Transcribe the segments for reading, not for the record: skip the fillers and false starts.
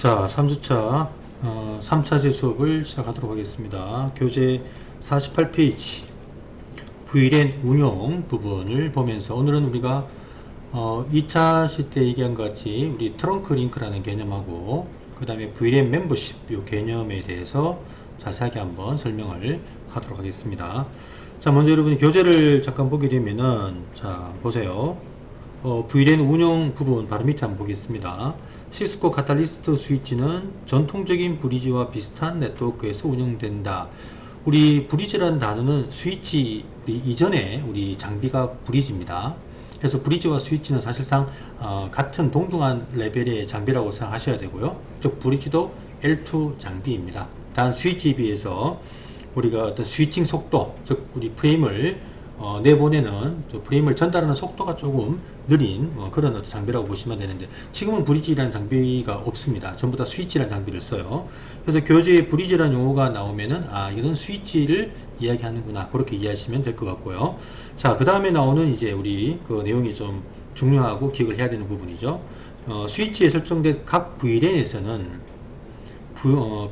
자, 3주차 3차제 수업을 시작하도록 하겠습니다. 교재 48페이지 VLAN 운용 부분을 보면서 오늘은 우리가 2차 시 때 얘기한 것 같이 우리 트렁크 링크라는 개념하고 그 다음에 VLAN 멤버십 이 개념에 대해서 자세하게 한번 설명을 하도록 하겠습니다. 자, 먼저 여러분이 교재를 잠깐 보게 되면은 자 보세요. VLAN 운용 부분 바로 밑에 한번 보겠습니다. 시스코 카탈리스트 스위치는 전통적인 브리지와 비슷한 네트워크에서 운영된다. 우리 브리지라는 단어는 스위치 이전에 우리 장비가 브리지입니다. 그래서 브리지와 스위치는 사실상 같은 동등한 레벨의 장비라고 생각하셔야 되고요. 즉 브리지도 L2 장비입니다. 단 스위치에 비해서 우리가 어떤 스위칭 속도, 즉 우리 프레임을 내보내는 프레임을 전달하는 속도가 조금 느린 그런 어떤 장비라고 보시면 되는데, 지금은 브리지라는 장비가 없습니다. 전부 다 스위치라는 장비를 써요. 그래서 교재에 브리지라는 용어가 나오면은 이건 스위치를 이야기하는구나, 그렇게 이해하시면 될 것 같고요. 자, 그 다음에 나오는 이제 우리 그 내용이 좀 중요하고 기억을 해야 되는 부분이죠. 스위치에 설정된 각 VLAN에서는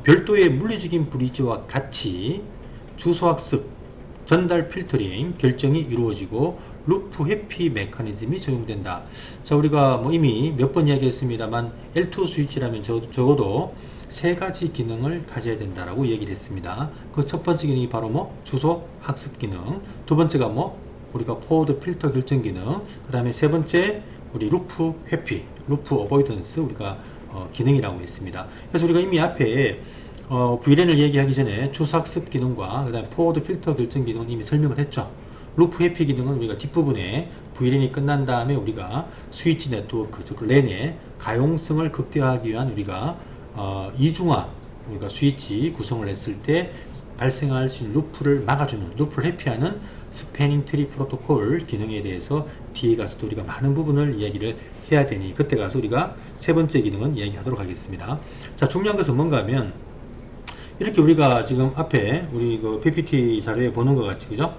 별도의 물리적인 브리지와 같이 주소학습, 전달 필터링 결정이 이루어지고 루프 회피 메커니즘이 적용된다. 자, 우리가 이미 몇 번 이야기했습니다만 L2 스위치라면 적어도 세 가지 기능을 가져야 된다라고 얘기를 했습니다. 그 첫 번째 기능이 바로 주소 학습 기능, 두 번째가 우리가 포워드 필터 결정 기능, 그 다음에 세 번째 우리 루프 회피, 루프 어보이던스 우리가 기능이라고 했습니다. 그래서 우리가 이미 앞에 VLAN을 얘기하기 전에 주소학습 기능과 그 다음에 포워드 필터 결정 기능은 이미 설명을 했죠. 루프 회피 기능은 우리가 뒷부분에 VLAN이 끝난 다음에 우리가 스위치 네트워크, 즉 랜의 가용성을 극대화하기 위한 우리가 이중화 우리가 스위치 구성을 했을 때 발생할 수 있는 루프를 막아주는, 루프를 회피하는 스패닝 트리 프로토콜 기능에 대해서 뒤에 가서도 우리가 많은 부분을 이야기를 해야 되니 그때 가서 우리가 세 번째 기능은 이야기하도록 하겠습니다. 자, 중요한 것은 뭔가 하면 이렇게 우리가 지금 앞에 우리 그 PPT 자료에 보는 것 같이, 그죠?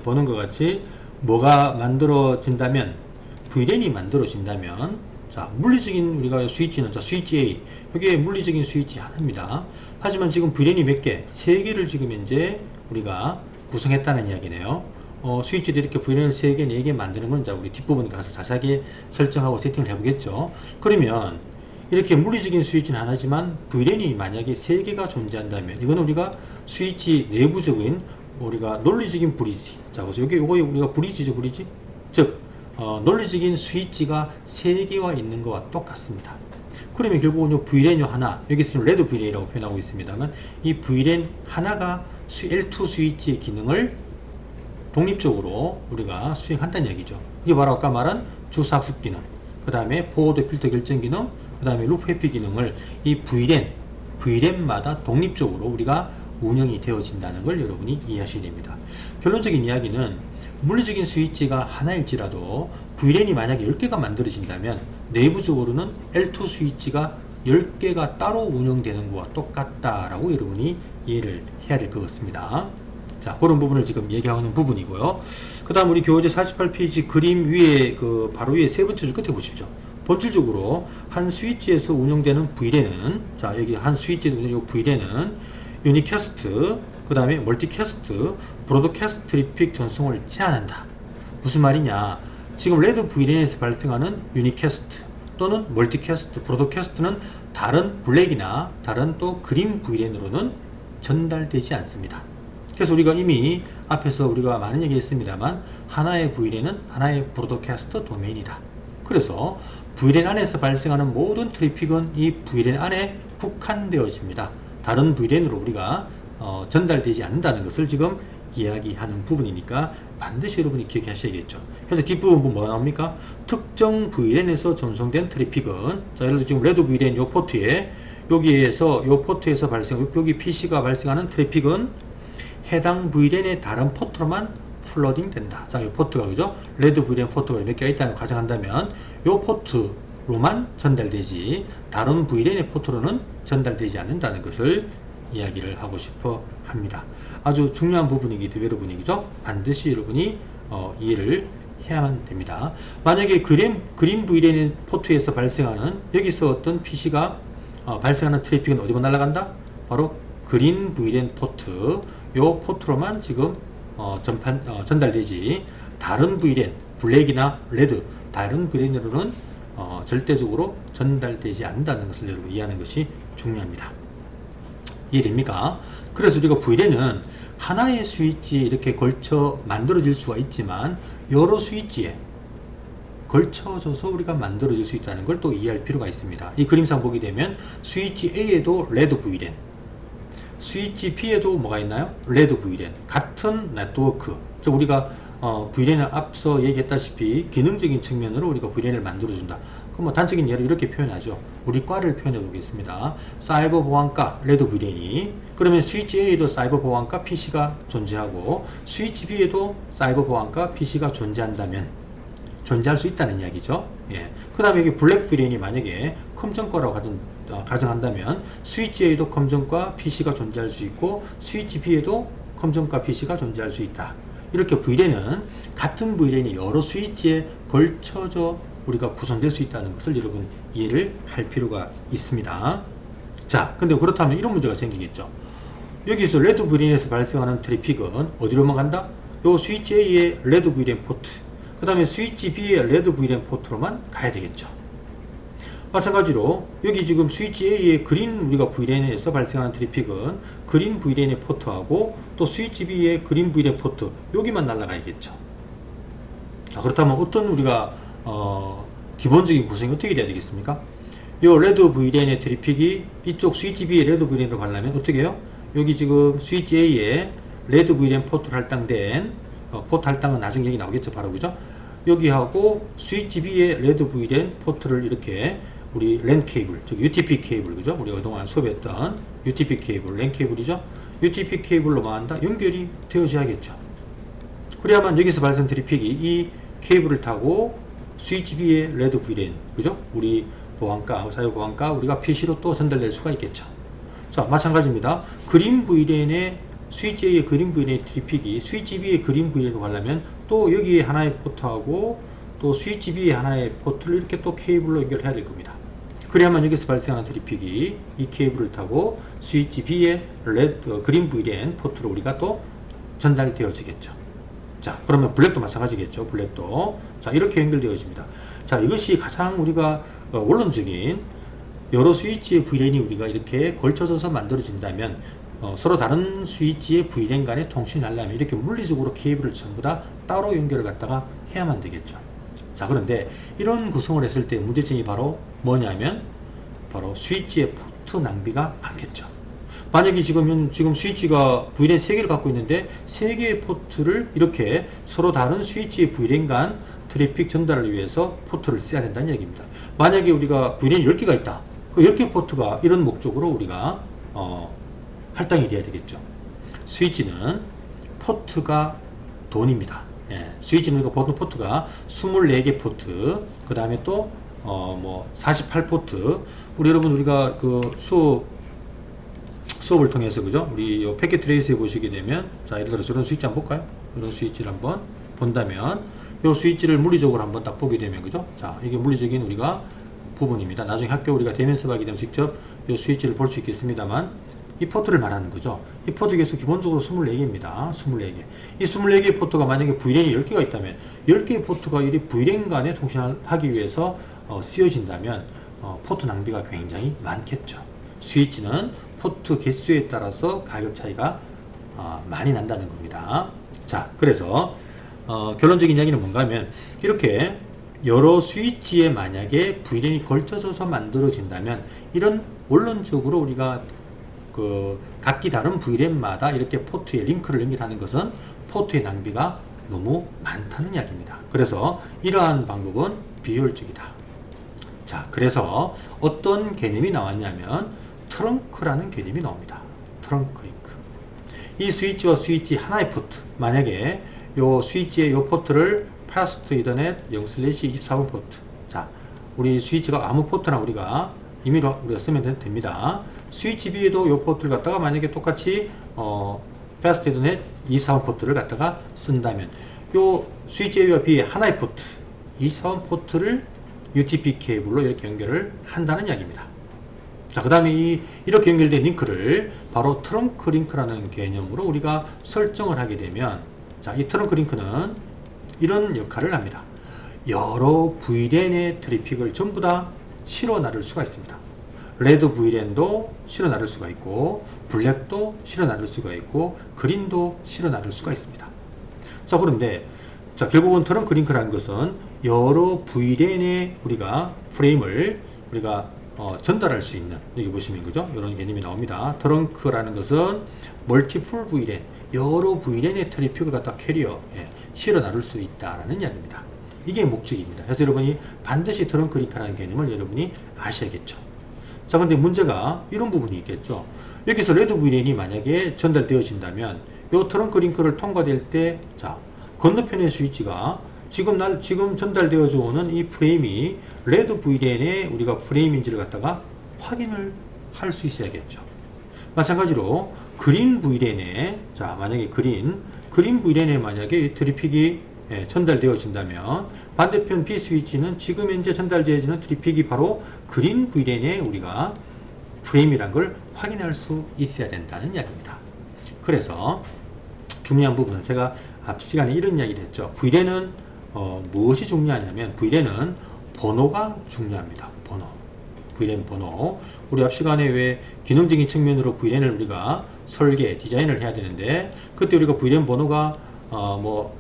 보는 것 같이 뭐가 만들어진다면, VLAN이 만들어진다면, 자, 물리적인 우리가 스위치는, 자, 스위치 A, 이게 물리적인 스위치 하나입니다. 하지만 지금 VLAN이 몇 개? 세 개를 지금 이제 우리가 구성했다는 이야기네요. 스위치도 이렇게 VLAN을 3개, 4개 만드는 건 자, 우리 뒷부분 가서 자세하게 설정하고 세팅을 해보겠죠. 그러면 이렇게 물리적인 스위치는 하나지만 VLAN이 만약에 3개가 존재한다면 이건 우리가 스위치 내부적인 우리가 논리적인 브리지, 자 보세요. 여기 이거 우리가 브리지죠, 브리지. 즉 논리적인 스위치가 3개와 있는 것과 똑같습니다. 그러면 결국은 이 VLAN 하나, 여기 있으면 레드 VLAN이라고 표현하고 있습니다만 이 VLAN 하나가 L2 스위치의 기능을 독립적으로 우리가 수행한다는 얘기죠. 이게 바로 아까 말한 주소학습 기능, 그 다음에 포워드 필터 결정 기능, 그 다음에 루프 회피 기능을 이 VLAN마다 독립적으로 우리가 운영이 되어진다는 걸 여러분이 이해하셔야 됩니다. 결론적인 이야기는 물리적인 스위치가 하나일지라도 VLAN이 만약에 10개가 만들어진다면 내부적으로는 L2 스위치가 10개가 따로 운영되는 것과 똑같다라고 여러분이 이해를 해야 될 것 같습니다. 자, 그런 부분을 지금 얘기하는 부분이고요. 그 다음 우리 교재 48페이지 그림 위에 바로 위에 세 번째 줄 끝에 보십시오. 본질적으로 한 스위치에서 운영되는 VLAN은, 자, 여기 한 스위치에서 운영되는 VLAN은 유니캐스트, 그 다음에 멀티캐스트, 브로드캐스트 트래픽 전송을 제한한다. 무슨 말이냐? 지금 레드 VLAN에서 발생하는 유니캐스트 또는 멀티캐스트, 브로드캐스트는 다른 블랙이나 다른 또 그린 VLAN으로는 전달되지 않습니다. 그래서 우리가 이미 앞에서 우리가 많은 얘기 했습니다만 하나의 VLAN은 하나의 브로드캐스트 도메인이다. 그래서 VLAN 안에서 발생하는 모든 트래픽은 이 VLAN 안에 국한되어집니다. 다른 VLAN으로 우리가 전달되지 않는다는 것을 지금 이야기하는 부분이니까 반드시 여러분이 기억하셔야겠죠. 그래서 뒷부분 뭐 나옵니까? 특정 VLAN에서 전송된 트래픽은, 자, 예를 들어 지금 레드 VLAN 요 포트에, 여기에서 요 포트에서 여기 PC가 발생하는 트래픽은 해당 VLAN의 다른 포트로만 플러딩 된다. 자, 이 포트가, 그죠? 레드 VLAN 포트가 몇 개가 있다고 가정한다면 이 포트로만 전달되지 다른 VLAN의 포트로는 전달되지 않는다는 것을 이야기를 하고 싶어 합니다. 아주 중요한 부분이기 때문에 여러분이, 그죠? 반드시 여러분이 이해를 해야만 됩니다. 만약에 그린 VLAN 포트에서 발생하는, 여기서 어떤 PC가 발생하는 트래픽은 어디로 날아간다? 바로 그린 VLAN 포트, 요 포트로만 지금 전달되지, 다른 VLAN, 블랙이나 레드, 다른 VLAN으로는 절대적으로 전달되지 않는다는 것을 여러분 이해하는 것이 중요합니다. 이해됩니까? 그래서 우리가 VLAN은 하나의 스위치에 이렇게 걸쳐 만들어질 수가 있지만 여러 스위치에 걸쳐져서 우리가 만들어질 수 있다는 걸 또 이해할 필요가 있습니다. 이 그림상 보게 되면 스위치 A에도 레드 VLAN, 스위치 B에도 뭐가 있나요? 레드 VLAN, 같은 네트워크. 즉 우리가 VLAN을 앞서 얘기했다시피 기능적인 측면으로 우리가 VLAN을 만들어준다. 그럼 뭐 단적인 예로 이렇게 표현하죠. 우리 과를 표현해 보겠습니다. 사이버 보안과 레드 VLAN이, 그러면 스위치 A에도 사이버 보안과 PC가 존재하고 스위치 B에도 사이버 보안과 PC가 존재한다면, 존재할 수 있다는 이야기죠. 예. 그 다음에 여기 블랙 VLAN이 만약에 컴전과라고 가정한다면 스위치 A도 컴전과 PC가 존재할 수 있고 스위치 B에도 컴전과 PC가 존재할 수 있다. 이렇게 VLAN은 같은 VLAN이 여러 스위치에 걸쳐져 우리가 구성될 수 있다는 것을 여러분 이해를 할 필요가 있습니다. 자, 근데 그렇다면 이런 문제가 생기겠죠. 여기서 레드 VLAN에서 발생하는 트래픽은 어디로만 간다? 요 스위치 A의 레드 VLAN 포트, 그 다음에 스위치 B의 레드 VLAN 포트로만 가야 되겠죠. 마찬가지로 여기 지금 스위치 A의 그린 우리가 VLAN에서 발생하는 트래픽은 그린 VLAN의 포트하고 또 스위치 B의 그린 VLAN 포트, 여기만 날아가야겠죠. 자, 그렇다면 어떤 우리가 기본적인 구성이 어떻게 돼야 되겠습니까? 이 레드 VLAN의 트래픽이 이쪽 스위치 B의 레드 VLAN으로 가려면 어떻게 해요? 여기 지금 스위치 A의 레드 VLAN 포트로 할당된 포트 할당은 나중에 여기 나오겠죠. 바로 그죠? 여기하고 스위치 B의 레드 VLAN 포트를 이렇게 우리 랜 케이블, 즉 UTP 케이블, 그죠? 우리가 그동안 수업했던 UTP 케이블, 랜 케이블이죠? UTP 케이블로만 한다? 연결이 되어져야겠죠. 그래야만 여기서 발생 트래픽이 이 케이블을 타고 스위치 B의 레드 VLAN, 그죠? 우리 보안과, 사유 보안과 우리가 PC로 또 전달될 수가 있겠죠. 자, 마찬가지입니다. 그린 VLAN의 스위치 A의 그린 VLAN의 트래픽이 스위치 B의 그린 VLAN으로 가려면 또 여기에 하나의 포트하고 또 스위치 B의 하나의 포트를 이렇게 또 케이블로 연결해야 될 겁니다. 그래야만 여기서 발생하는 트래픽이 이 케이블을 타고 스위치 B의 그린 VLAN 포트로 우리가 또 전달되어지겠죠. 자, 그러면 블랙도 마찬가지겠죠. 블랙도. 자, 이렇게 연결되어집니다. 자, 이것이 가장 우리가 원론적인 여러 스위치의 VLAN이 우리가 이렇게 걸쳐져서 만들어진다면 서로 다른 스위치의 VLAN 간에 통신을 하려면 이렇게 물리적으로 케이블을 전부 다 따로 연결을 갖다가 해야만 되겠죠. 자, 그런데 이런 구성을 했을 때 문제점이 바로 뭐냐면 바로 스위치의 포트 낭비가 많겠죠. 만약에 지금 스위치가 VLAN 3개를 갖고 있는데 3개의 포트를 이렇게 서로 다른 스위치의 VLAN 간 트래픽 전달을 위해서 포트를 써야 된다는 얘기입니다. 만약에 우리가 VLAN 10개가 있다. 그 10개 포트가 이런 목적으로 우리가 할당이 돼야 되겠죠. 스위치는 포트가 돈입니다. 예, 스위치는 우리가 보통 포트가 24개 포트, 그 다음에 또 48포트. 우리 여러분 우리가 그 수업을 통해서, 그죠? 우리 요 패킷 트레이스에 보시게 되면, 자, 예를 들어서 이런 스위치 한번 볼까요? 이런 스위치를 한번 본다면, 요 스위치를 물리적으로 한번 딱 보게 되면, 그죠? 자, 이게 물리적인 우리가 부분입니다. 나중에 학교 우리가 대면 수업하게 되면 직접 요 스위치를 볼 수 있겠습니다만, 이 포트를 말하는 거죠. 이 포트 개수 기본적으로 24개입니다. 24개. 이 24개의 포트가 만약에 VLAN이 10개가 있다면 10개의 포트가 이 VLAN 간에 통신을 하기 위해서 쓰여진다면 포트 낭비가 굉장히 많겠죠. 스위치는 포트 개수에 따라서 가격 차이가 많이 난다는 겁니다. 자, 그래서 결론적인 이야기는 뭔가 하면 이렇게 여러 스위치에 만약에 VLAN이 걸쳐져서 만들어진다면 이런 원론적으로 우리가 각기 다른 VLAN마다 이렇게 포트에 링크를 연결하는 것은 포트의 낭비가 너무 많다는 이야기입니다. 그래서 이러한 방법은 비효율적이다. 자, 그래서 어떤 개념이 나왔냐면 트렁크라는 개념이 나옵니다. 트렁크 링크. 이 스위치와 스위치 하나의 포트, 만약에 요 스위치의 요 포트를 파스트 이더넷 0/24번 포트. 자, 우리 스위치가 아무 포트나 우리가 임의로 우리가 쓰면 됩니다. 스위치 B에도 이 포트를 갖다가 만약에 똑같이 패스트 이더넷 24번 포트를 갖다가 쓴다면 요 스위치 A와 B의 하나의 포트 24번 포트를 UTP 케이블로 이렇게 연결을 한다는 이야기입니다. 자, 그 다음에 이렇게 연결된 링크를 바로 트렁크 링크라는 개념으로 우리가 설정을 하게 되면, 자, 이 트렁크 링크는 이런 역할을 합니다. 여러 VLAN의 트래픽을 전부 다 실어 나를 수가 있습니다. 레드 VLAN도 실어 나를 수가 있고, 블랙도 실어 나를 수가 있고, 그린도 실어 나를 수가 있습니다. 자, 그런데 자, 결국은 트렁크 링크라는 것은 여러 VLAN의 우리가 프레임을 우리가 전달할 수 있는, 여기 보시면 그죠? 이런 개념이 나옵니다. 트렁크라는 것은 멀티플 VLAN, 여러 VLAN의 트래픽을 갖다 캐리어, 실어 나를 수 있다라는 이야기입니다. 이게 목적입니다. 그래서 여러분이 반드시 트렁크 링크라는 개념을 여러분이 아셔야겠죠. 자, 근데 문제가 이런 부분이 있겠죠. 여기서 레드 VLAN이 만약에 전달되어진다면 이 트렁크 링크를 통과될 때, 자, 건너편의 스위치가 지금 전달되어져 오는 이 프레임이 레드 VLAN의 우리가 프레임인지를 갖다가 확인을 할 수 있어야겠죠. 마찬가지로 그린 VLAN에, 자, 만약에 그린 VLAN에 만약에 이 트래픽이 전달되어진다면 반대편 B 스위치는 지금 현재 전달되어지는 트래픽이 바로 그린 VLAN의 우리가 프레임이란 걸 확인할 수 있어야 된다는 이야기입니다. 그래서 중요한 부분은 제가 앞 시간에 이런 이야기를 했죠. VLAN은 무엇이 중요하냐면 VLAN은 번호가 중요합니다. 번호. VLAN 번호. 우리 앞 시간에 왜 기능적인 측면으로 VLAN을 우리가 설계, 디자인을 해야 되는데, 그때 우리가 VLAN 번호가 뭐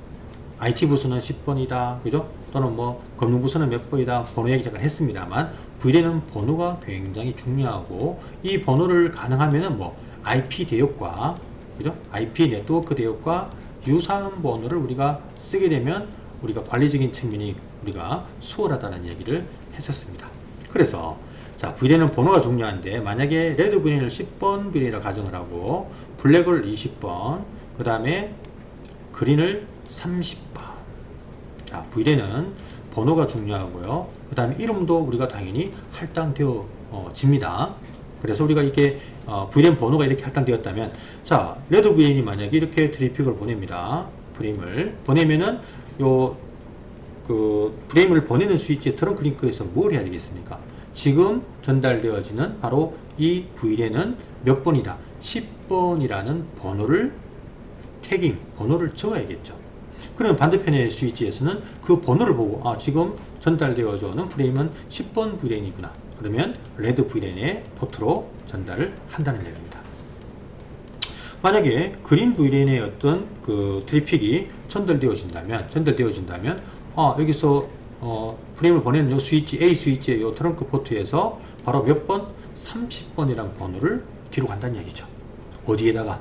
IT 부서는 10번이다, 그죠? 또는 뭐 금융부서는 몇 번이다 번호 얘기 잠깐 했습니다만, VLAN은 번호가 굉장히 중요하고, 이 번호를 가능하면은 뭐 IP 대역과, 그죠? IP 네트워크 대역과 유사한 번호를 우리가 쓰게 되면 우리가 관리적인 측면이 우리가 수월하다는 얘기를 했었습니다. 그래서 자, VLAN은 번호가 중요한데, 만약에 레드 VLAN을 10번 VLAN이라 가정을 하고 블랙을 20번, 그 다음에 그린을 30번. 자, VLAN은 번호가 중요하고요. 그 다음에 이름도 우리가 당연히 할당되어집니다. 그래서 우리가 이렇게 VLAN 번호가 이렇게 할당되었다면, 자, 레드 VLAN이 만약에 이렇게 트래픽을 보냅니다. 프레임을 보내면은 프레임을 보내는 스위치의 트렁크 링크에서 뭘 해야 되겠습니까? 지금 전달되어지는 바로 이 VLAN은 몇 번이다? 10번이라는 번호를 태깅, 번호를 적어야겠죠. 그러면 반대편의 스위치에서는 그 번호를 보고, 지금 전달되어져 오는 프레임은 10번 VLAN이구나. 그러면 레드 VLAN의 포트로 전달을 한다는 얘기입니다. 만약에 그린 VLAN의 어떤 그 트래픽이 전달되어진다면 여기서 프레임을 보내는 요 스위치, A 스위치의 요 트렁크 포트에서 바로 몇 번? 30번이라는 번호를 기록한다는 얘기죠. 어디에다가?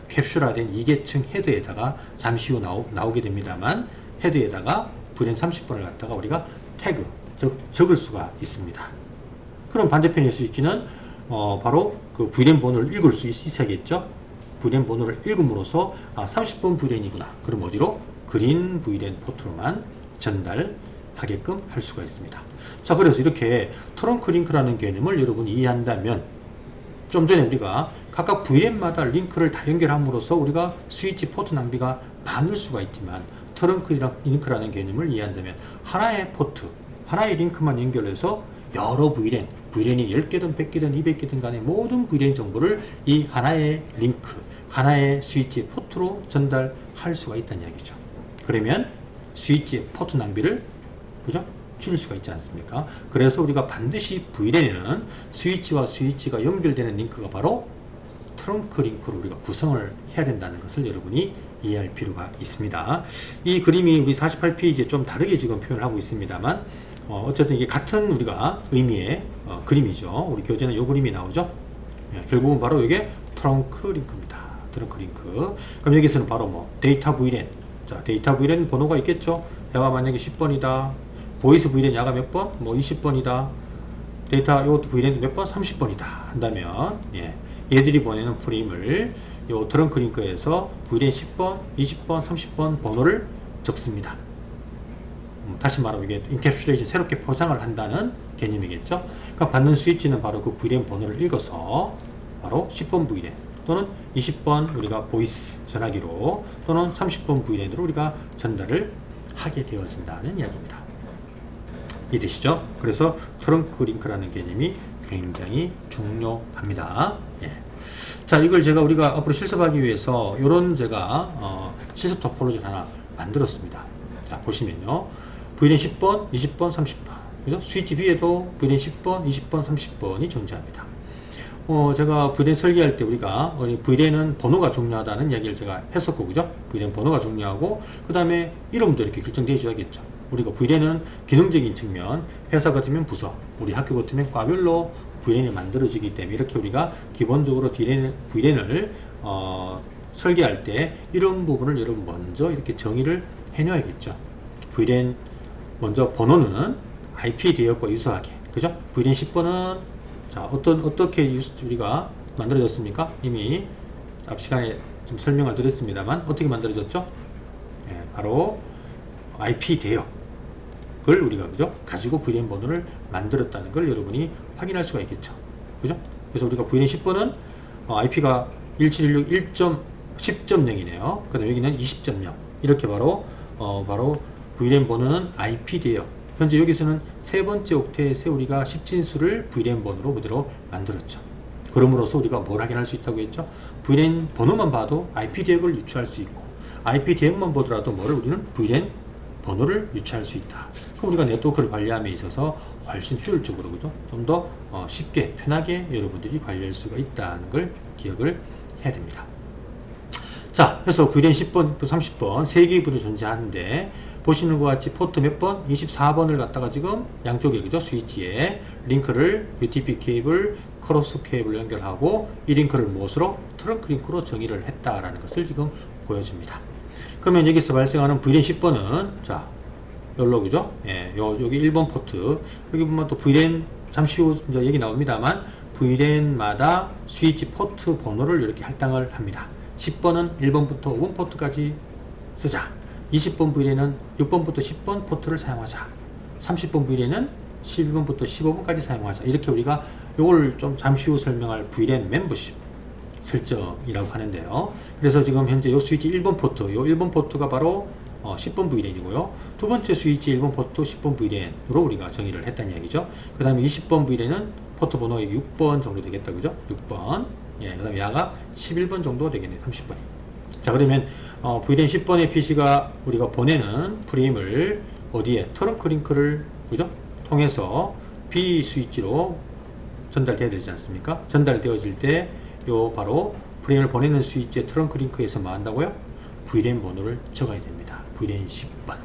캡슐화된 2계층 헤드에다가 잠시 후 나오게 됩니다만, 헤드에다가 VLAN 30번을 갖다가 우리가 태그, 즉 적을 수가 있습니다. 그럼 반대편의 스위치는 바로 그 VLAN 번호를 읽을 수 있어야겠죠. VLAN 번호를 읽음으로써 30번 VLAN이구나. 그럼 어디로? 그린 VLAN 포트로만 전달하게끔 할 수가 있습니다. 자, 그래서 이렇게 트렁크 링크라는 개념을 여러분이 이해한다면, 좀 전에 우리가 각각 VLAN마다 링크를 다 연결함으로써 우리가 스위치 포트 낭비가 많을 수가 있지만, 트렁크 링크라는 개념을 이해한다면 하나의 포트, 하나의 링크만 연결해서 여러 VLAN이 10개든 100개든 200개든 간에 모든 VLAN 정보를 이 하나의 링크, 하나의 스위치 포트로 전달할 수가 있다는 이야기죠. 그러면 스위치 포트 낭비를, 그죠? 줄일 수가 있지 않습니까? 그래서 우리가 반드시 VLAN에는 스위치와 스위치가 연결되는 링크가 바로 트렁크 링크로 우리가 구성을 해야 된다는 것을 여러분이 이해할 필요가 있습니다. 이 그림이 우리 48페이지에 좀 다르게 지금 표현을 하고 있습니다만, 어쨌든 이게 같은 우리가 의미의 그림이죠. 우리 교재는 이 그림이 나오죠. 결국은 바로 이게 트렁크 링크입니다. 트렁크 링크. 그럼 여기서는 바로 뭐 데이터 VLAN. 자, 데이터 VLAN 번호가 있겠죠. 야가 만약에 10번이다. 보이스 VLAN 야가 몇 번? 뭐 20번이다. 데이터 요 VLAN 몇 번? 30번이다. 한다면 얘들이 보내는 프레임을 요 트렁크 링크에서 VLAN 10번, 20번, 30번 번호를 적습니다. 다시 말하면 이게 인캡슐레이션 새롭게 포장을 한다는 개념이겠죠. 그러니까 받는 스위치는 바로 그 VLAN 번호를 읽어서 바로 10번 VLAN 또는 20번 우리가 보이스 전화기로 또는 30번 VLAN으로 우리가 전달을 하게 되어진다는 이야기입니다. 이해되시죠? 그래서 트렁크 링크라는 개념이 굉장히 중요합니다. 예. 자, 이걸 우리가 앞으로 실습하기 위해서 이런 실습 토포로지를 하나 만들었습니다. 자, 보시면요. VLAN 10번, 20번, 30번. 그죠? 스위치 B에도 VLAN 10번, 20번, 30번이 존재합니다. 제가 VLAN 설계할 때 우리가 VLAN은 번호가 중요하다는 이야기를 제가 했었고, 그죠? VLAN 번호가 중요하고, 그 다음에 이름도 이렇게 결정되어 줘야겠죠. 우리가 VLAN은 기능적인 측면, 회사 같으면 부서, 우리 학교 같으면 과별로 VLAN이 만들어지기 때문에 이렇게 우리가 기본적으로 VLAN을 설계할 때 이런 부분을 여러분 먼저 이렇게 정의를 해 놔야겠죠. VLAN 먼저 번호는 IP 대역과 유사하게, 그죠? VLAN 10번은 자, 어떻게 우리가 만들어졌습니까? 이미 앞 시간에 좀 설명을 드렸습니다만 어떻게 만들어졌죠? 예, 바로 IP 대역을 우리가 그죠? 가지고 VLAN 번호를 만들었다는 걸 여러분이 확인할 수가 있겠죠. 그죠? 그래서 우리가 VLAN 10번은 IP가 1716.10.0이네요. 그 다음에 여기는 20.0 이렇게 바로 VLAN 번호는 IP 대역. 현재 여기서는 세 번째 옥텟에 우리가 10진수를 VLAN 번호로 그대로 만들었죠. 그럼으로써 우리가 뭘 확인할 수 있다고 했죠? VLAN 번호만 봐도 IP 대역을 유추할 수 있고, IP 대역만 보더라도 우리는 VLAN 번호를 유추할 수 있다. 그럼 우리가 네트워크를 관리함에 있어서 훨씬 효율적으로, 그죠? 좀 더 쉽게 편하게 여러분들이 관리할 수가 있다는 걸 기억을 해야 됩니다. 자, 그래서 VLAN 10번, 30번 세 개의 분이 존재하는데 보시는 것 같이 포트 몇 번? 24번을 갖다가 지금 양쪽에, 그죠? 스위치에 링크를 UTP 케이블, 크로스 케이블 연결하고 이 링크를 무엇으로? 트렁크 링크로 정의를 했다라는 것을 지금 보여줍니다. 그러면 여기서 발생하는 VLAN 10번은 자, 여기로, 그죠? 예, 여기 1번 포트. 여기 보면 또 VLAN 잠시 후 이제 얘기 나옵니다만 VLAN마다 스위치 포트 번호를 이렇게 할당을 합니다. 10번은 1번부터 5번 포트까지 쓰자. 20번 VLAN은 6번부터 10번 포트를 사용하자. 30번 VLAN은 11번부터 15번까지 사용하자. 이렇게 우리가 이걸 좀 잠시 후 설명할 VLAN 멤버십 설정이라고 하는데요. 그래서 지금 현재 이 스위치 1번 포트, 이 1번 포트가 바로 10번 VLAN이고요. 두 번째 스위치 1번 포트 10번 VLAN으로 우리가 정의를 했다는 얘기죠. 그 다음에 20번 VLAN은 포트 번호 6번 정도 되겠다, 그죠? 6번. 예, 그 다음에 야가 11번 정도 되겠네요. 30번이. 자, 그러면 VLAN 10번의 PC가 우리가 보내는 프레임을 어디에? 트렁크 링크를, 그죠? 통해서 B 스위치로 전달되어야 되지 않습니까? 전달되어질 때 요 바로 프레임을 보내는 스위치의 트렁크 링크에서 뭐 한다고요? VLAN 번호를 적어야 됩니다. VLAN 10번.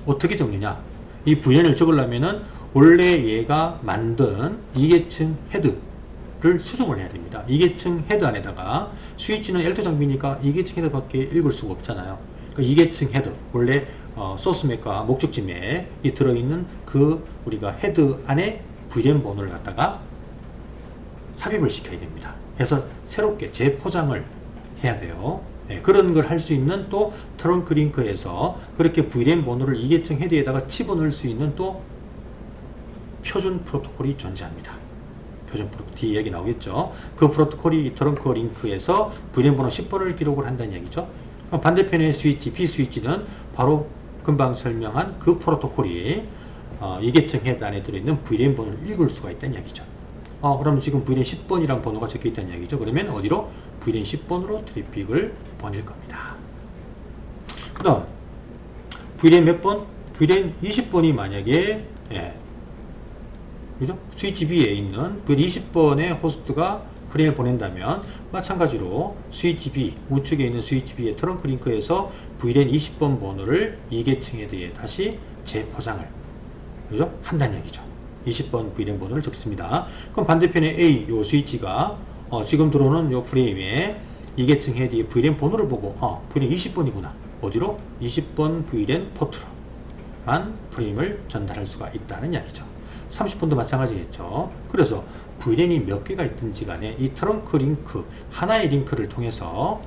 어떻게 적느냐? 이 VLAN을 적으려면은 원래 얘가 만든 2계층 헤드를 수정을 해야 됩니다. 2계층 헤드 안에다가 스위치는 L2 장비니까 2계층 헤드밖에 읽을 수가 없잖아요. 그러니까 2계층 헤드, 원래 소스 맥과 목적지 맥이 들어있는 그 우리가 헤드 안에 VLAN 번호를 갖다가 삽입을 시켜야 됩니다. 그래서 새롭게 재포장을 해야 돼요. 네, 그런 걸 할 수 있는 또 트렁크 링크에서 그렇게 VLAN 번호를 2계층 헤드에다가 집어넣을 수 있는 또 표준 프로토콜이 존재합니다. 표준 프로토콜, 뒤에 얘기 나오겠죠. 그 프로토콜이 트렁크 링크에서 VLAN 번호 10번을 기록을 한다는 얘기죠. 반대편의 스위치, B 스위치는 바로 금방 설명한 그 프로토콜이 2계층 헤드 안에 들어있는 VLAN 번호를 읽을 수가 있다는 얘기죠. 그럼 지금 VLAN 10번이라는 번호가 적혀 있다는 얘기죠. 그러면 어디로? VLAN 10번으로 트래픽을 보낼 겁니다. 그 다음 VLAN 몇 번? VLAN 20번이 만약에 그죠? 스위치 B에 있는 VLAN 20번의 호스트가 프레임을 보낸다면 마찬가지로 스위치 B, 우측에 있는 스위치 B의 트렁크 링크에서 VLAN 20번 번호를 2계층 헤드에 다시 재포장을, 그죠? 한다는 얘기죠. 20번 VLAN 번호를 적습니다. 그럼 반대편에 A, 요 스위치가 지금 들어오는 요 프레임에 2계층 헤드의 VLAN 번호를 보고 VLAN 20번이구나. 어디로? 20번 VLAN 포트로만 프레임을 전달할 수가 있다는 이야기죠. 30번도 마찬가지겠죠. 그래서 VLAN이 몇 개가 있든지 간에 이 트렁크 링크, 하나의 링크를 통해서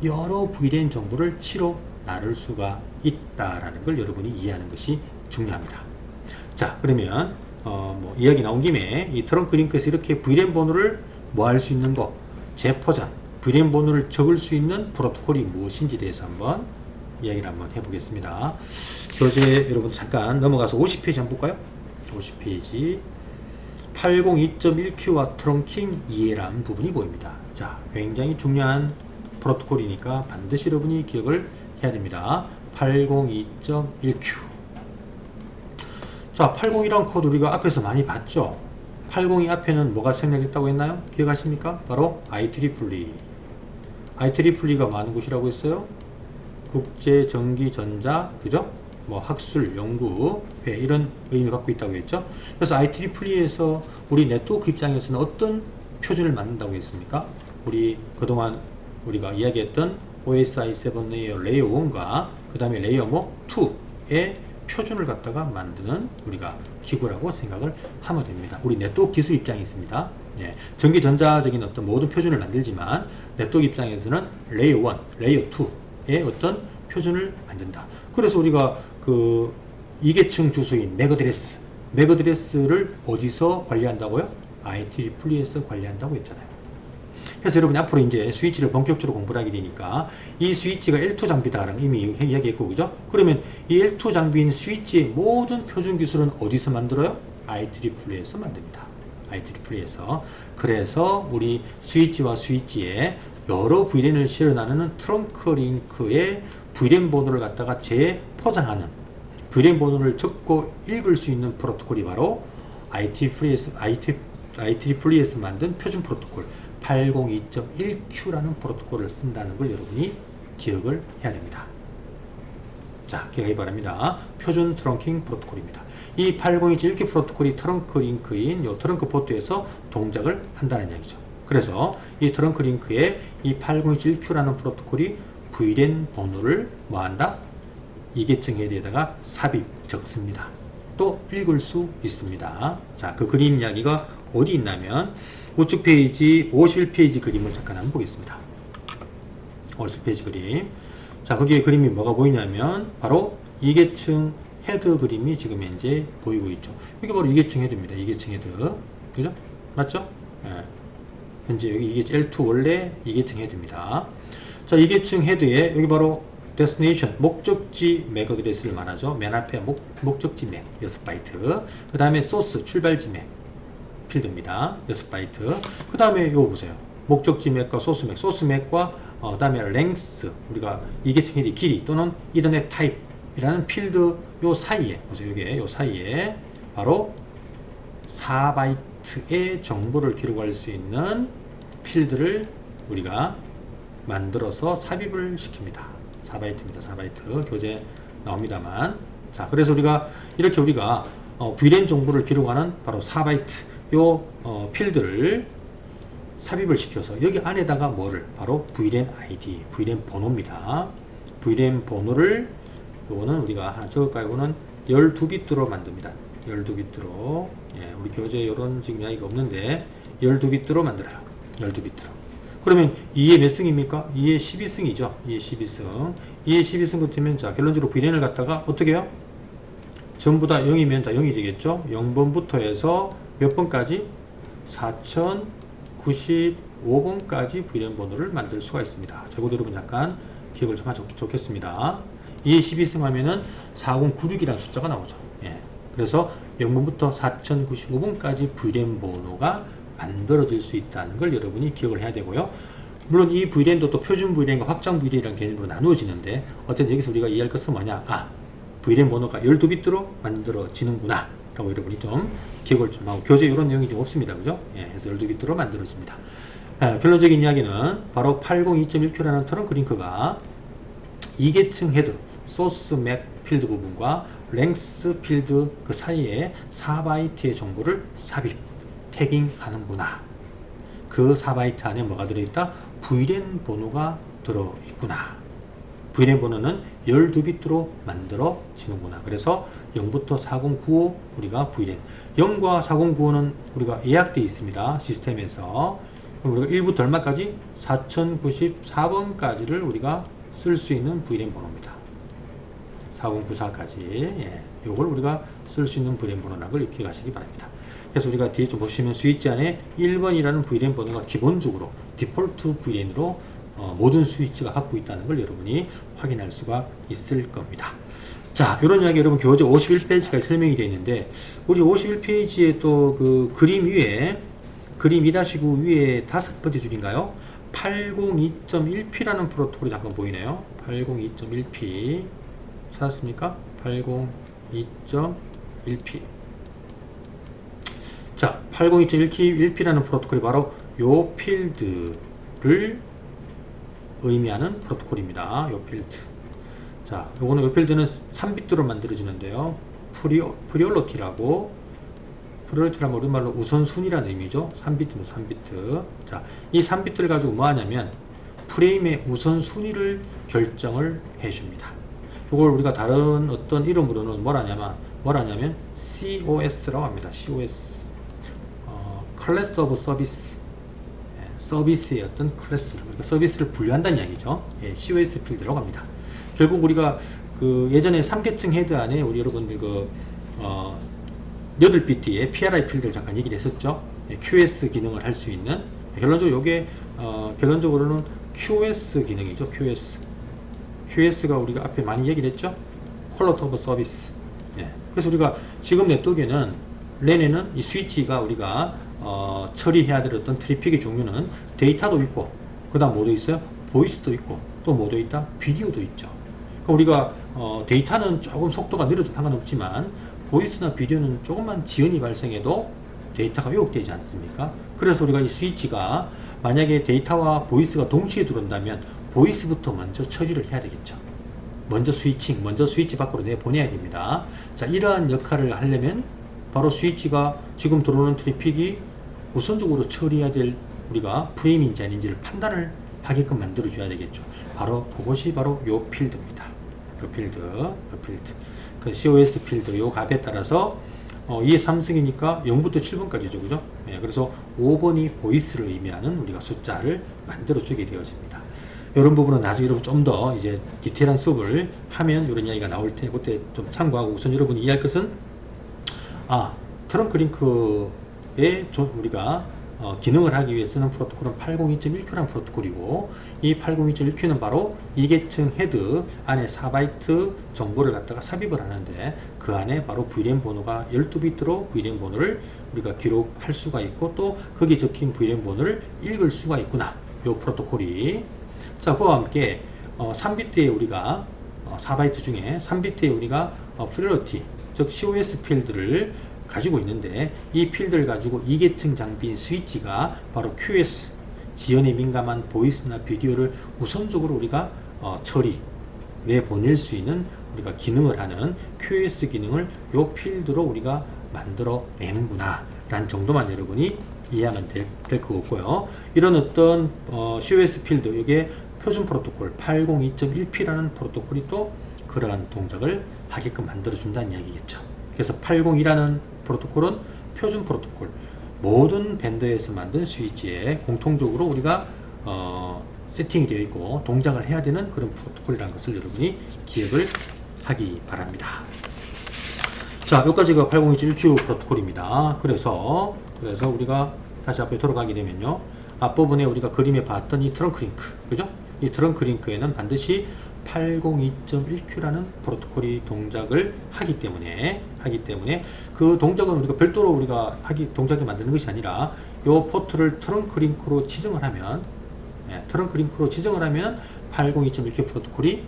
여러 VLAN 정보를 치러 나눌 수가 있다라는 걸 여러분이 이해하는 것이 중요합니다. 자, 그러면 이야기 나온 김에 이 트렁크 링크에서 이렇게 VLAN 번호를 뭐 할 수 있는 거, 재포장, VLAN 번호를 적을 수 있는 프로토콜이 무엇인지 대해서 한번 이야기를 한번 802.1Q와 트렁킹 이해라는 부분이 보입니다. 자, 굉장히 중요한 프로토콜이니까 반드시 여러분이 기억을 해야 됩니다. 802.1Q. 자, 802란 코드 우리가 앞에서 많이 봤죠. 802 앞에는 뭐가 생략했다고 했나요? 기억하십니까? 바로 IEEE. IEEE가 많은 곳이라고 했어요. 국제전기전자, 그죠? 뭐 학술, 연구회 이런 의미를 갖고 있다고 했죠. 그래서 IEEE에서 우리 네트워크 입장에서는 어떤 표준을 만든다고 했습니까? 우리 그동안 우리가 이야기했던 OSI 7 레이어 1과 그 다음에 레이어 뭐 2의 표준을 갖다가 만드는 우리가 기구라고 생각을 하면 됩니다. 우리 네트워크 기술 입장이 있습니다. 예, 전기전자적인 어떤 모든 표준을 만들지만 네트워크 입장에서는 레이어 1, 레이어 2의 어떤 표준을 만든다. 그래서 우리가 그 이계층 주소인 맥어드레스를 어디서 관리한다고요? IEEE에서 관리한다고 했잖아요. 그래서 여러분이 앞으로 이제 스위치를 본격적으로 공부를 하게 되니까 이 스위치가 L2 장비다라는 이미 이야기했고, 그죠? 그러면 이 L2 장비인 스위치의 모든 표준 기술은 어디서 만들어요? IEE에서 만듭니다. IEE에서. 그래서 우리 스위치와 스위치에 여러 VLAN을 실어 나누는 트렁크 링크의 VLAN 번호를 갖다가 재포장하는 VLAN 번호를 적고 읽을 수 있는 프로토콜이 바로 IEE에서 만든 표준 프로토콜 802.1Q라는 프로토콜을 쓴다는 걸 여러분이 기억을 해야 됩니다. 자, 기억하기 바랍니다. 표준 트렁킹 프로토콜입니다. 이 802.1Q 프로토콜이 트렁크 링크인 이 트렁크 포트에서 동작을 한다는 이야기죠. 그래서 이 트렁크 링크에 이 802.1Q라는 프로토콜이 VLAN 번호를 뭐한다? 이계층 헤드에다가 삽입, 적습니다. 또 읽을 수 있습니다. 자, 그 그림 이야기가 어디 있냐면 우측 페이지 51페이지 그림을 잠깐 한번 보겠습니다. 51페이지 그림. 자, 거기에 그림이 뭐가 보이냐면 바로 이계층 헤드 그림이 지금 현재 보이고 있죠. 이게 바로 이계층 헤드입니다. 이계층 헤드. 그죠? 맞죠? 예. 현재 여기 이게 L2 원래 이계층 헤드입니다. 자, 이계층 헤드에 여기 바로 데스티네이션, 목적지 맥 어드레스를 말하죠. 맨 앞에 목적지 맥 6바이트. 그 다음에 소스, 출발지 맥 필드입니다. 6바이트. 그 다음에 이거 보세요. 목적지 맥과 소스 맥과 그 다음에 랭스, 우리가 이계층 헤드 길이 또는 이더넷 타입이라는 필드 요 사이에 보세요. 이게 요 사이에 바로 4바이트의 정보를 기록할 수 있는 필드를 우리가 만들어서 삽입을 시킵니다. 4바이트입니다. 4바이트 교재 나옵니다만. 자, 그래서 우리가 이렇게 우리가 VLAN 정보를 기록하는 바로 4바이트 요 필드를 삽입을 시켜서 여기 안에다가 뭐를 바로 VLAN ID, VLAN 번호입니다. VLAN 번호를 요거는 우리가 하나 적을까요? 이거는 12비트로 만듭니다. 12비트로. 예, 우리 교재에 이런 지금 이야기가 없는데 12비트로 만들어요. 12비트로. 그러면 2의 몇 승입니까? 2의 12승이죠. 2의 12승. 2의 12승 같으면 자, 결론적으로 VLAN을 갖다가 어떻게 해요? 전부 다 0이면 다 0이 되겠죠. 0번부터 해서 몇 번까지? 4095번까지 VLAN 번호를 만들 수가 있습니다. 적어도 여러분 약간 기억을 좀 하면 좋겠습니다. 2의 12승 하면은 4096이라는 숫자가 나오죠. 예. 그래서 0번부터 4095번까지 VLAN 번호가 만들어질 수 있다는 걸 여러분이 기억을 해야 되고요. 물론 이 VLAN도 또 표준 VLAN과 확장 VLAN이라는 개념으로 나누어지는데 어쨌든 여기서 우리가 이해할 것은 뭐냐? 아, VLAN 번호가 12비트로 만들어지는구나 라고 여러분이 좀 기억을 좀 하고, 교재에 이런 내용이 좀 없습니다. 그죠? 예, 그래서 12비트로 만들어집니다. 결론적인 이야기는 바로 802.1Q라는 트렁크 링크가 이계층 헤드, 소스 맥 필드 부분과 랭스 필드 그 사이에 4바이트의 정보를 삽입, 태깅하는구나. 그 4바이트 안에 뭐가 들어있다? VLAN 번호가 들어있구나. VLAN 번호는 12비트로 만들어지는구나. 그래서 0부터 4095 우리가 VLAN. 0과 4095는 우리가 예약되어 있습니다. 시스템에서. 그럼 우리가 1부터 얼마까지? 4094번까지를 우리가 쓸 수 있는 VLAN 번호입니다. 4094까지. 예. 요걸 우리가 쓸 수 있는 VLAN 번호라는 걸 기억하시기 바랍니다. 그래서 우리가 뒤에 좀 보시면 스위치 안에 1번이라는 VLAN 번호가 기본적으로 디폴트 VLAN으로 모든 스위치가 갖고 있다는 걸 여러분이 확인할 수가 있을 겁니다. 자, 이런 이야기 여러분 교재 51페이지까지 설명이 되어 있는데, 우리 51페이지에 또 그 그림 위에, 그림 2-9 위에 5번째 줄인가요? 802.1p라는 프로토콜이 잠깐 보이네요. 802.1p. 찾았습니까? 802.1p. 자, 802.1p라는 프로토콜이 바로 요 필드를 의미하는 프로토콜입니다. 요 필드. 자, 요거는 요 필드는 3비트로 만들어지는데요. 프리올로티라고, 프리올로티라면 우리말로 우선순위라는 의미죠. 3비트는 3비트. 자, 이 3비트를 가지고 뭐 하냐면 프레임의 우선순위를 결정을 해줍니다. 이걸 우리가 다른 어떤 이름으로는 뭐라냐면 COS라고 합니다. COS. Class of Service. 서비스의 어떤 클래스, 그러니까 서비스를 분류한다는 이야기죠. 예, COS 필드라고 합니다. 결국 우리가 그 예전에 3계층 헤드 안에 우리 여러분들 그 8비트의 PRI 필드를 잠깐 얘기를 했었죠. 예, QS 기능을 할 수 있는, 결론적으로 요게 결론적으로는 QS 기능이죠. QS가 우리가 앞에 많이 얘기를 했죠. Quality of Service. 예, 그래서 우리가 지금 네트워크에는 랜에는 이 스위치가 우리가 처리해야 될 어떤 트래픽의 종류는 데이터도 있고, 그 다음 뭐도 있어요? 보이스도 있고, 또 뭐도 있다? 비디오도 있죠. 그러니까 우리가 데이터는 조금 속도가 느려도 상관없지만 보이스나 비디오는 조금만 지연이 발생해도 데이터가 왜곡되지 않습니까? 그래서 우리가 이 스위치가 만약에 데이터와 보이스가 동시에 들어온다면 보이스부터 먼저 처리를 해야 되겠죠. 먼저 스위치 밖으로 내보내야 됩니다. 자, 이러한 역할을 하려면 바로 스위치가 지금 들어오는 트래픽이 우선적으로 처리해야 될 우리가 프레임인지 아닌지를 판단을 하게끔 만들어 줘야 되겠죠. 바로 그것이 바로 요 필드입니다. 요 필드. 그 COS 필드 요 값에 따라서 2의 3승이니까 0부터 7번까지죠. 그죠? 네, 그래서 5번이 보이스를 의미하는 우리가 숫자를 만들어 주게 되어집니다. 이런 부분은 나중에 여러분 좀 더 이제 디테일한 수업을 하면 이런 이야기가 나올 테니 그때 좀 참고하고, 우선 여러분이 이해할 것은 트렁크 링크에 우리가 기능을 하기 위해 쓰는 프로토콜은 802.1q라는 프로토콜이고, 이 802.1q는 바로 2계층 헤드 안에 4바이트 정보를 갖다가 삽입을 하는데, 그 안에 바로 VLAN 번호가 12비트로 VLAN 번호를 우리가 기록할 수가 있고, 또 거기에 적힌 VLAN 번호를 읽을 수가 있구나, 요 프로토콜이. 자, 그와 함께 3비트에 우리가 4바이트 중에 3비트에 우리가 프리오리티, 즉 COS 필드를 가지고 있는데, 이 필드를 가지고 2계층 장비인 스위치가 바로 QS, 지연에 민감한 보이스나 비디오를 우선적으로 우리가 내보낼 수 있는 우리가 기능을 하는 QS 기능을 요 필드로 우리가 만들어 내는구나 라는 정도만 여러분이 이해하면 될 것 같고요. 이런 어떤 COS 필드, 이게 표준 프로토콜 802.1p라는 프로토콜이 또 그러한 동작을 하게끔 만들어 준다는 이야기겠죠. 그래서 802라는 프로토콜은 표준 프로토콜, 모든 밴더에서 만든 스위치에 공통적으로 우리가 세팅이 되어 있고 동작을 해야 되는 그런 프로토콜이라는 것을 여러분이 기억을 하기 바랍니다. 자, 여기까지가 802.1q 프로토콜입니다. 그래서 우리가 다시 앞에 돌아가게 되면요, 앞부분에 우리가 그림에 봤던 이 트렁크 링크, 그죠? 이 트렁크 링크에는 반드시 802.1q라는 프로토콜이 동작을 하기 때문에 그 동작은 우리가 별도로 우리가 동작에 만드는 것이 아니라 이 포트를 트렁크 링크로 지정을 하면 802.1q 프로토콜이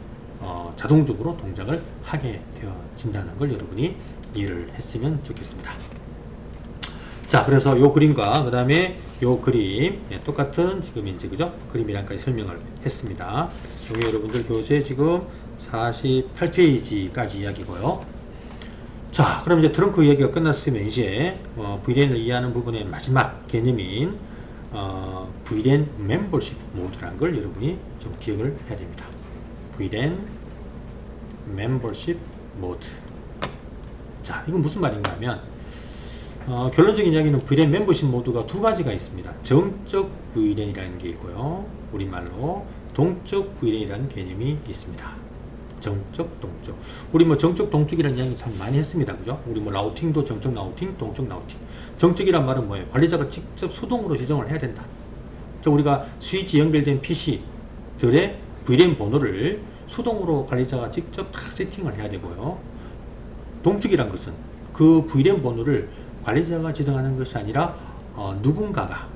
자동적으로 동작을 하게 되어진다는 걸 여러분이 이해를 했으면 좋겠습니다. 자, 그래서 요 그림과 그 다음에 요 그림, 똑같은 지금 이제 그죠? 그림이랑까지 설명을 했습니다. 여기 여러분들 교재 지금 48페이지까지 이야기고요. 자, 그럼 이제 트렁크 이야기가 끝났으면 이제 VLAN을 이해하는 부분의 마지막 개념인 VLAN 멤버십 모드라는 걸 여러분이 좀 기억을 해야 됩니다. VLAN 멤버십 모드. 자, 이건 무슨 말인가 하면 결론적인 이야기는 VLAN 멤버십 모드가 두 가지가 있습니다. 정적 VLAN이라는 게 있고요, 우리말로 동적 VLAN이라는 개념이 있습니다. 정적, 동적. 우리 뭐 정적, 동적이라는 이야기 참 많이 했습니다. 그죠? 우리 뭐 라우팅도 정적 라우팅, 동적 라우팅. 정적이란 말은 뭐예요? 관리자가 직접 수동으로 지정을 해야 된다. 저 우리가 스위치 연결된 PC들의 VLAN 번호를 수동으로 관리자가 직접 다 세팅을 해야 되고요. 동적이란 것은 그 VLAN 번호를 관리자가 지정하는 것이 아니라 누군가가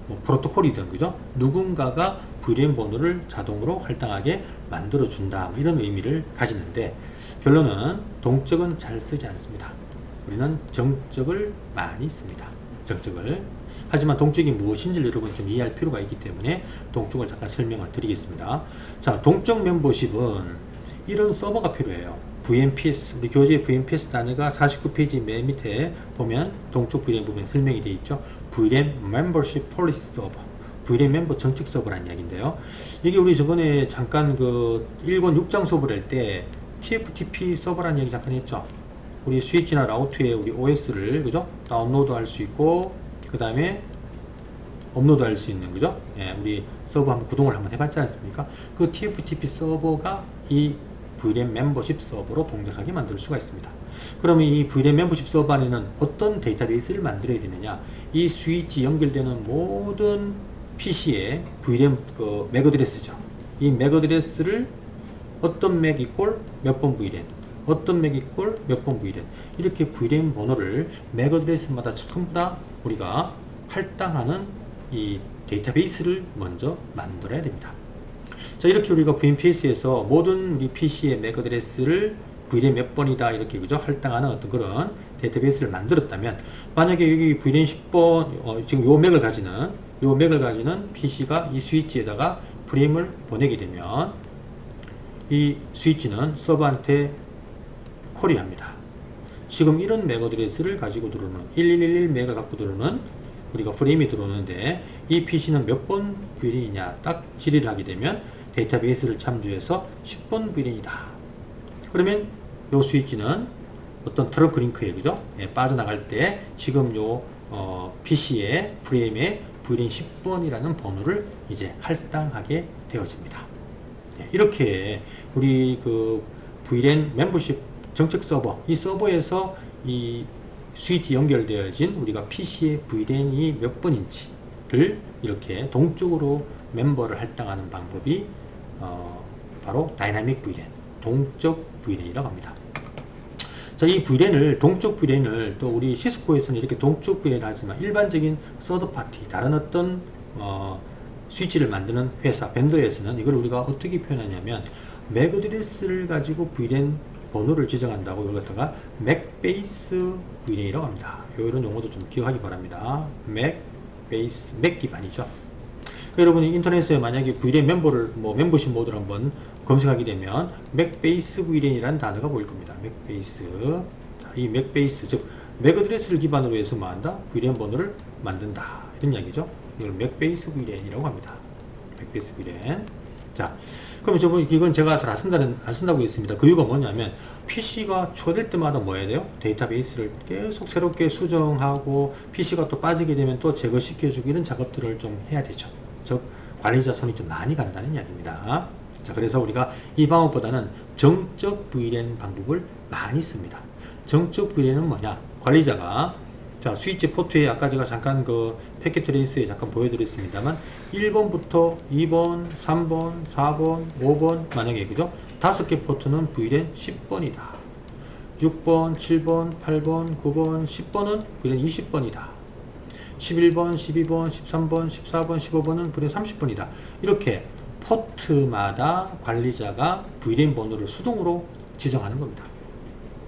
뭐 프로토콜이든 그죠? 누군가가 VLAN 번호를 자동으로 할당하게 만들어 준다, 뭐 이런 의미를 가지는데, 결론은 동적은 잘 쓰지 않습니다. 우리는 정적을 많이 씁니다. 정적을. 하지만 동적이 무엇인지를 여러분 좀 이해할 필요가 있기 때문에 동적을 잠깐 설명을 드리겠습니다. 자, 동적 멤버십은 이런 서버가 필요해요. VMPS, 우리 교재 VMPS 단위가 49페이지 맨 밑에 보면 동적 VLAN 부분에 설명이 되어 있죠. VLAN Membership Policy Server, VLAN 멤버 정책 서버라는 이야기인데요. 이게 우리 저번에 잠깐 그 1권 6장 수업을 할 때 TFTP 서버라는 얘기 잠깐 했죠. 우리 스위치나 라우터에 우리 OS를 그죠? 다운로드 할 수 있고, 그 다음에 업로드 할 수 있는 그죠? 예, 우리 서버 한번 구동을 한번 해봤지 않습니까? 그 TFTP 서버가 이 VLAN 멤버십 서버로 동작하게 만들 수가 있습니다. 그러면 이 VLAN 멤버십 서버 안에는 어떤 데이터베이스를 만들어야 되느냐? 이 스위치 연결되는 모든 PC의 VLAN 그 맥 어드레스죠. 이 맥 어드레스를 어떤 맥 이꼴 몇 번 VLAN, 어떤 맥 이꼴 몇 번 VLAN, 이렇게 VLAN 번호를 맥 어드레스마다 전부 다 우리가 할당하는 이 데이터베이스를 먼저 만들어야 됩니다. 자, 이렇게 우리가 VMPS에서 모든 우리 PC의 맥 어드레스를 VLAN 몇 번이다 이렇게 그죠? 할당하는 어떤 그런 데이터베이스를 만들었다면, 만약에 여기 VLAN 10번 지금 요 맥을 가지는 PC가 이 스위치에다가 프레임을 보내게 되면 이 스위치는 서버한테 콜이 합니다. 지금 이런 맥 어드레스를 가지고 들어오는 1111 맥을 갖고 들어오는 우리가 프레임이 들어오는데, 이 PC는 몇 번 VLAN이냐 딱 질의를 하게 되면 데이터베이스를 참조해서 10번 VLAN이다. 그러면 요 스위치는 어떤 트렁크 링크에 그죠? 예, 빠져나갈 때 지금 요 PC의 프레임에 VLAN 10번이라는 번호를 이제 할당하게 되어집니다. 예, 이렇게 우리 그 VLAN 멤버십 정책 서버, 이 서버에서 이 스위치 연결되어진 우리가 PC의 VLAN이 몇 번인지를 이렇게 동적으로 멤버를 할당하는 방법이 바로 다이나믹 VLAN, 동적 VLAN이라고 합니다. 자, 이 VLAN을, 동적 VLAN을 또 우리 시스코에서는 이렇게 동적 VLAN을 하지만 일반적인 서드 파티, 다른 어떤 스위치를 만드는 회사, 벤더에서는 이걸 우리가 어떻게 표현하냐면 맥 어드레스를 가지고 VLAN 번호를 지정한다고 이걸 갖다가 맥 베이스 VLAN이라고 합니다. 이런 용어도 좀 기억하기 바랍니다. 맥 베이스, 맥 기반이죠. 여러분이 인터넷에 만약에 VLAN 멤버를 멤버십 모드를 한번 검색하게 되면 맥 베이스 VLAN이라는 단어가 보일 겁니다. 맥 베이스. 자, 이 맥 베이스, 즉 맥 어드레스를 기반으로 해서 뭐한다? VLAN 번호를 만든다, 이런 이야기죠. 이걸 맥 베이스 VLAN이라고 합니다. 맥 베이스 VLAN. 자, 그럼 저번 이건 제가 잘 안 쓴다고 했습니다. 그 이유가 뭐냐면 PC가 초될 때마다 뭐 해야 돼요? 데이터베이스를 계속 새롭게 수정하고, PC가 또 빠지게 되면 또 제거시켜주고, 이런 작업들을 좀 해야 되죠. 즉 관리자 손이 좀 많이 간다는 이야기입니다. 자, 그래서 우리가 이 방법보다는 정적 VLAN 방법을 많이 씁니다. 정적 VLAN은 뭐냐? 관리자가 자, 스위치 포트에 아까 제가 잠깐 그 패킷 트레이스에 잠깐 보여드렸습니다만 1번부터 2번, 3번, 4번, 5번, 만약에 그죠? 5개 포트는 VLAN 10번이다. 6번, 7번, 8번, 9번, 10번은 VLAN 20번이다. 11번, 12번, 13번, 14번, 15번은 VLAN 30번이다. 이렇게 포트마다 관리자가 VLAN 번호를 수동으로 지정하는 겁니다.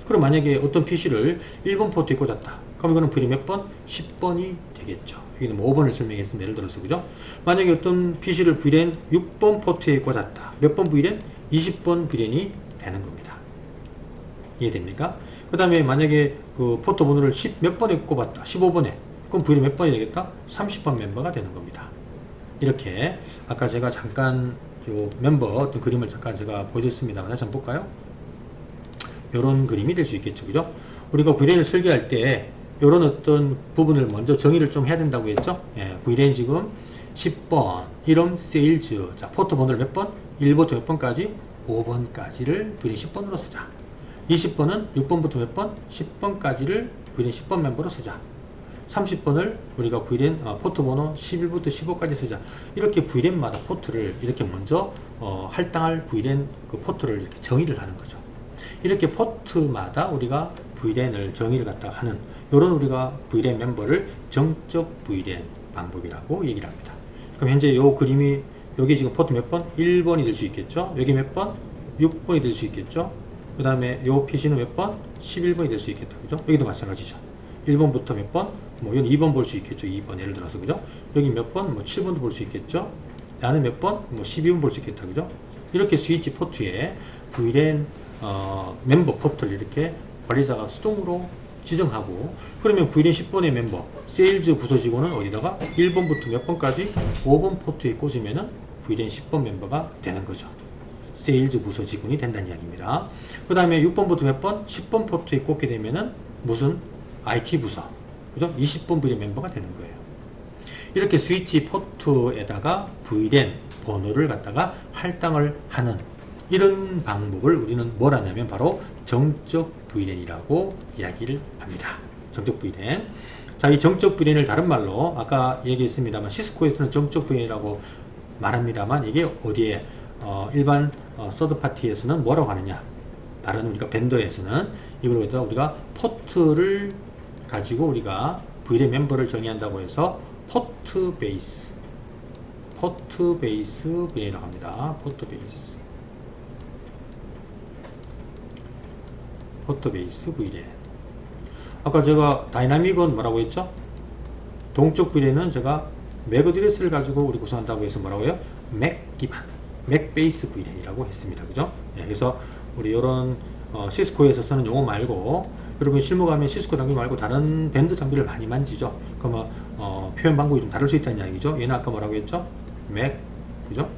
그럼 만약에 어떤 PC를 1번 포트에 꽂았다. 그럼 이거는 VLAN 몇 번? 10번이 되겠죠. 여기는 뭐 5번을 설명했습니다. 예를 들어서, 그죠? 만약에 어떤 PC를 VLAN 6번 포트에 꽂았다. 몇 번 VLAN? 20번 VLAN이 되는 겁니다. 이해됩니까? 그 다음에 만약에 그 포트 번호를 10 몇 번에 꼽았다. 15번에. 그럼 VLAN 몇 번이 되겠다? 30번 멤버가 되는 겁니다. 이렇게 아까 제가 잠깐 요 멤버 어떤 그림을 잠깐 제가 보여줬습니다만 다시 한번 볼까요? 이런 그림이 될 수 있겠죠. 그죠? 우리가 VLAN을 설계할 때 이런 어떤 부분을 먼저 정의를 좀 해야 된다고 했죠. 예, VLAN 지금 10번, 이름 세일즈. 자, 포트 번호를 몇 번? 1부터 몇 번까지? 5번까지를 VLAN 10번으로 쓰자. 20번은 6번부터 몇 번? 10번까지를 VLAN 10번 멤버로 쓰자. 30번을 우리가 VLAN 포트 번호 11부터 15까지 쓰자. 이렇게 VLAN마다 포트를 이렇게 먼저 할당할 VLAN 그 포트를 이렇게 정의를 하는 거죠. 이렇게 포트마다 우리가 VLAN을 정의를 갖다 하는 이런 우리가 VLAN 멤버를 정적 VLAN 방법이라고 얘기를 합니다. 그럼 현재 요 그림이 여기 지금 포트 몇 번? 1번이 될 수 있겠죠. 여기 몇 번? 6번이 될 수 있겠죠. 그 다음에 요 PC는 몇 번? 11번이 될 수 있겠다. 그죠? 여기도 마찬가지죠. 1번부터 몇 번? 뭐 이건 2번 볼 수 있겠죠. 2번 예를 들어서 그죠? 여기 몇 번? 뭐 7번도 볼 수 있겠죠. 나는 몇 번? 뭐 12번 볼 수 있겠다. 그죠? 이렇게 스위치 포트에 VLAN 멤버 포트를 이렇게 관리자가 수동으로 지정하고, 그러면 VLAN 10번의 멤버 세일즈 부서지고는 어디다가 1번부터 몇 번까지 5번 포트에 꽂으면은 VLAN 10번 멤버가 되는 거죠. 세일즈 부서 직원이 된다는 이야기입니다. 그 다음에 6번부터 몇 번? 10번 포트에 꽂게 되면은 무슨 IT 부서, 그죠? 20번 VLAN 멤버가 되는 거예요. 이렇게 스위치 포트에다가 VLAN 번호를 갖다가 할당을 하는 이런 방법을 우리는 뭘 하냐면 바로 정적 VLAN이라고 이야기를 합니다. 정적 VLAN. 자, 이 정적 VLAN을 다른 말로 아까 얘기했습니다만 시스코에서는 정적 VLAN이라고 말합니다만 이게 어디에 일반 서드파티에서는 뭐라고 하느냐, 다른 우리가 벤더에서는 이걸 우리가 포트를 가지고 우리가 VLAN 멤버를 정의한다고 해서 포트 베이스 VLAN이라고 합니다. 포트 베이스 VLAN. 아까 제가 다이나믹은 뭐라고 했죠? 동적 VLAN은 제가 맥 어드레스를 가지고 우리 구성한다고 해서 뭐라고요? 맥 기반, 맥 베이스 VLAN이라고 했습니다. 그죠? 예, 그래서 우리 이런 시스코에서 쓰는 용어 말고, 여러분 실무 가면 시스코 장비 말고 다른 밴드 장비를 많이 만지죠. 그러면 표현 방법이 좀 다를 수 있다는 이야기죠. 얘는 아까 뭐라고 했죠? 맥, 그죠?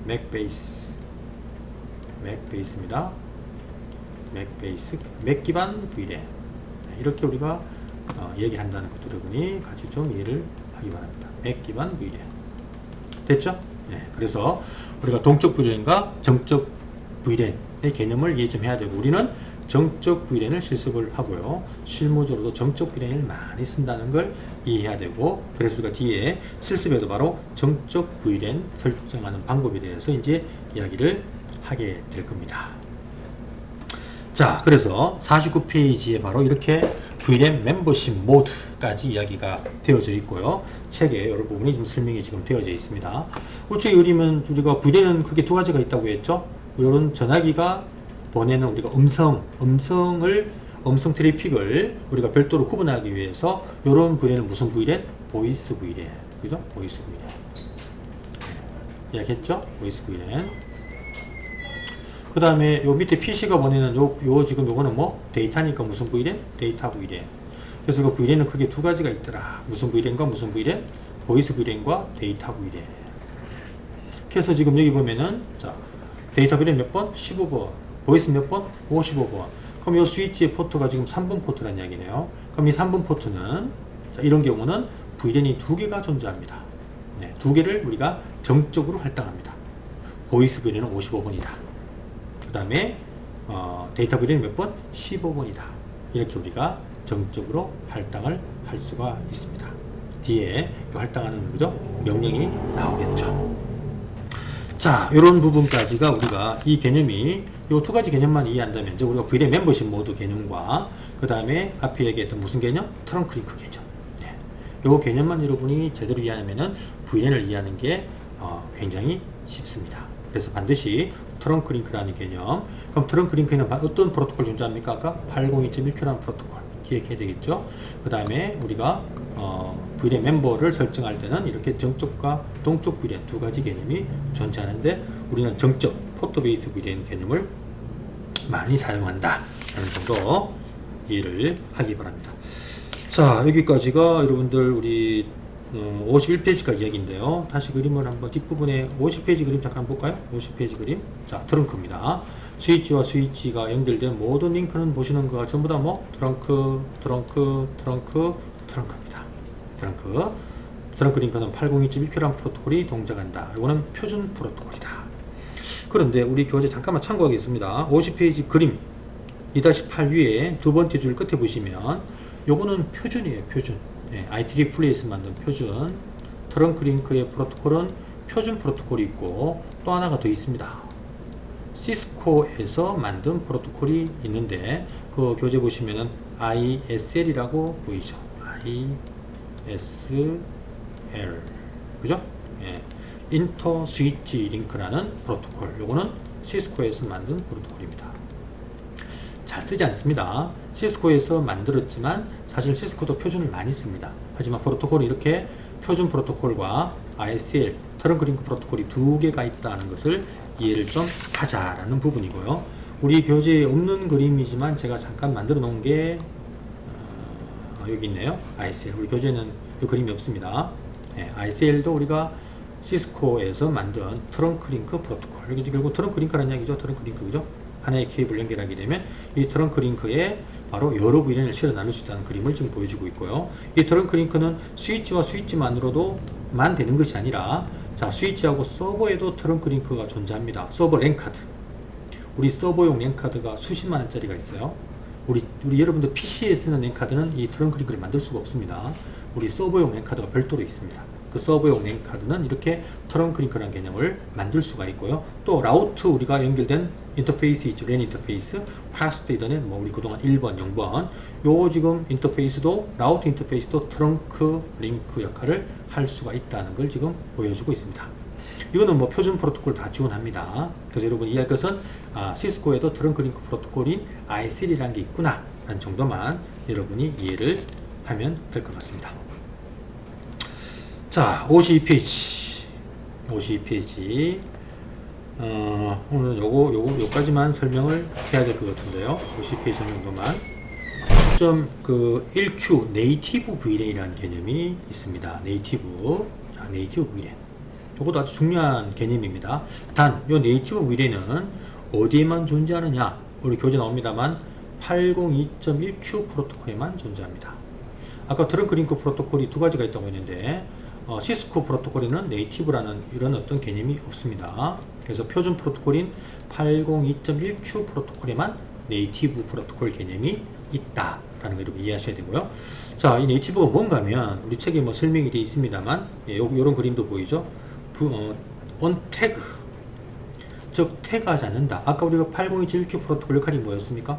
맥 베이스입니다. 맥 베이스, 맥 기반 VLAN. 이렇게 우리가 얘기를 한다는 것도 여러분이 같이 좀 이해를 하기 바랍니다. 맥 기반 VLAN. 됐죠? 네, 그래서 우리가 동적 VLAN과 정적 VLAN의 개념을 이해 좀 해야 되고, 우리는 정적 VLAN을 실습을 하고요, 실무적으로도 정적 VLAN을 많이 쓴다는 걸 이해해야 되고, 그래서 우리가 뒤에 실습에도 바로 정적 VLAN 설정하는 방법에 대해서 이제 이야기를 하게 될 겁니다. 자, 그래서 49페이지에 바로 이렇게 VLAN 멤버십 모드까지 이야기가 되어져 있고요. 책에 여러 부분이 좀 설명이 지금 되어져 있습니다. 우측에 그림은 우리가 VLAN은 크게 두 가지가 있다고 했죠. 이런 전화기가 보내는 우리가 음성 트래픽을 우리가 별도로 구분하기 위해서 이런 VLAN은 무슨 VLAN? 보이스 VLAN. 그죠? 보이스 VLAN. 이야기했죠? 보이스 VLAN. 그 다음에 요 밑에 PC가 보내는 지금 요거는 뭐 데이터니까 무슨 VLAN? 데이터 VLAN. 그래서 그 VLAN은 크게 두 가지가 있더라. 무슨 VLAN과 무슨 VLAN? 보이스 VLAN과 데이터 VLAN. 그래서 지금 여기 보면은 자, 데이터 VLAN 몇 번? 15번. 보이스 몇 번? 55번. 그럼 이 스위치의 포트가 지금 3번 포트란 이야기네요. 그럼 이 3번 포트는 자, 이런 경우는 VLAN이 두 개가 존재합니다. 네, 두 개를 우리가 정적으로 할당합니다. 보이스 VLAN은 55번이다. 그 다음에 데이터 VLAN은 몇 번? 15번이다. 이렇게 우리가 정적으로 할당을 할 수가 있습니다. 뒤에 할당하는 그죠? 명령이 나오겠죠. 자, 이런 부분까지가 우리가 이 개념이 요 두 가지 개념만 이해한다면 이제 우리가 VLAN 멤버십 모드 개념과 그 다음에 앞에 얘기했던 무슨 개념? 트렁크 링크 개념. 네. 요 개념만 여러분이 제대로 이해하면은 VLAN을 이해하는 게 굉장히 쉽습니다. 그래서 반드시 트렁크 링크라는 개념. 그럼 트렁크 링크에는 어떤 프로토콜 존재합니까? 아까 802.1Q라는 프로토콜 기억해야 되겠죠. 그 다음에 우리가 VLAN member를 설정할 때는 이렇게 정적과 동적 VLAN 두 가지 개념이 존재하는데, 우리는 정적 포트 베이스 VLAN 개념을 많이 사용한다 라는 정도 이해를 하기 바랍니다. 자, 여기까지가 여러분들 우리 51페이지까지 이야기인데요. 다시 그림을 한번 뒷부분에 50페이지 그림 잠깐 볼까요? 50페이지 그림. 자, 트렁크입니다. 스위치와 스위치가 연결된 모든 링크는 보시는 거가 전부 다 뭐? 트렁크입니다. 트렁크 링크는 802.1Q라는 프로토콜이 동작한다. 이거는 표준 프로토콜이다. 그런데 우리 교재 잠깐만 참고하겠습니다. 50페이지 그림 2-8 위에 두 번째 줄 끝에 보시면 요거는 표준이에요. 표준. 예, IEEE에서 만든 표준. 트렁크 링크의 프로토콜은 표준 프로토콜이 있고 또 하나가 더 있습니다. 시스코에서 만든 프로토콜이 있는데 그 교재 보시면은 ISL이라고 보이죠. ISL 그죠? 예. 인터 스위치 링크라는 프로토콜. 요거는 시스코에서 만든 프로토콜입니다. 잘 쓰지 않습니다. 시스코에서 만들었지만 사실 시스코도 표준을 많이 씁니다. 하지만 프로토콜이 이렇게 표준 프로토콜과 ISL 트렁크 링크 프로토콜이 두 개가 있다는 것을 이해를 좀 하자라는 부분이고요. 우리 교재에 없는 그림이지만 제가 잠깐 만들어 놓은 게 여기 있네요. ISL. 우리 교재에는 그 그림이 없습니다. ISL도 우리가 시스코에서 만든 트렁크 링크 프로토콜. 여기 결국 트렁크 링크라는 이야기죠. 트렁크 링크, 그죠? 하나의 케이블 연결하게 되면 이 트렁크 링크에 바로 여러 VLAN을 실어 나눌 수 있다는 그림을 지금 보여주고 있고요. 이 트렁크 링크는 스위치와 스위치만으로도만 되는 것이 아니라, 자, 스위치하고 서버에도 트렁크 링크가 존재합니다. 서버 랜카드. 우리 서버용 랜카드가 수십만 원짜리가 있어요. 우리 여러분들 PC에 쓰는 랜카드는 이 트렁크 링크를 만들 수가 없습니다. 우리 서버용 랜카드가 별도로 있습니다. 그 서버용 랜카드는 이렇게 트렁크 링크라는 개념을 만들 수가 있고요. 또 라우트 우리가 연결된 인터페이스 있죠. 랜 인터페이스, 파스트 이더넷, 뭐 우리 그동안 1번, 0번 요 지금 인터페이스도 라우트 인터페이스도 트렁크 링크 역할을 할 수가 있다는 걸 지금 보여주고 있습니다. 이거는 뭐 표준 프로토콜 다 지원합니다. 그래서 여러분 이해할 것은 시스코에도 트렁크 링크 프로토콜인 ISL이라는 게 있구나 라는 정도만 여러분이 이해를 하면 될 것 같습니다. 자, 52페이지. 52페이지. 오늘 요까지만 설명을 해야 될 것 같은데요. 52페이지 정도만. 좀, 1Q, 네이티브 VLAN이라는 개념이 있습니다. 네이티브. 자, 네이티브 VLAN. 이것도 아주 중요한 개념입니다. 단, 요 네이티브 VLAN은 어디에만 존재하느냐? 우리 교재 나옵니다만, 802.1Q 프로토콜에만 존재합니다. 아까 트렁크 링크 프로토콜이 두 가지가 있다고 했는데, 시스코 프로토콜에는 네이티브라는 이런 어떤 개념이 없습니다. 그래서 표준 프로토콜인 802.1Q 프로토콜에만 네이티브 프로토콜 개념이 있다라는 걸 여러분 이해하셔야 되고요. 자, 이 네이티브가 뭔가 하면 우리 책에 뭐 설명이 되어 있습니다만, 요런 그림도 보이죠? on 태그, 즉 태그하지 않는다. 아까 우리가 802.1Q 프로토콜 역할이 뭐였습니까?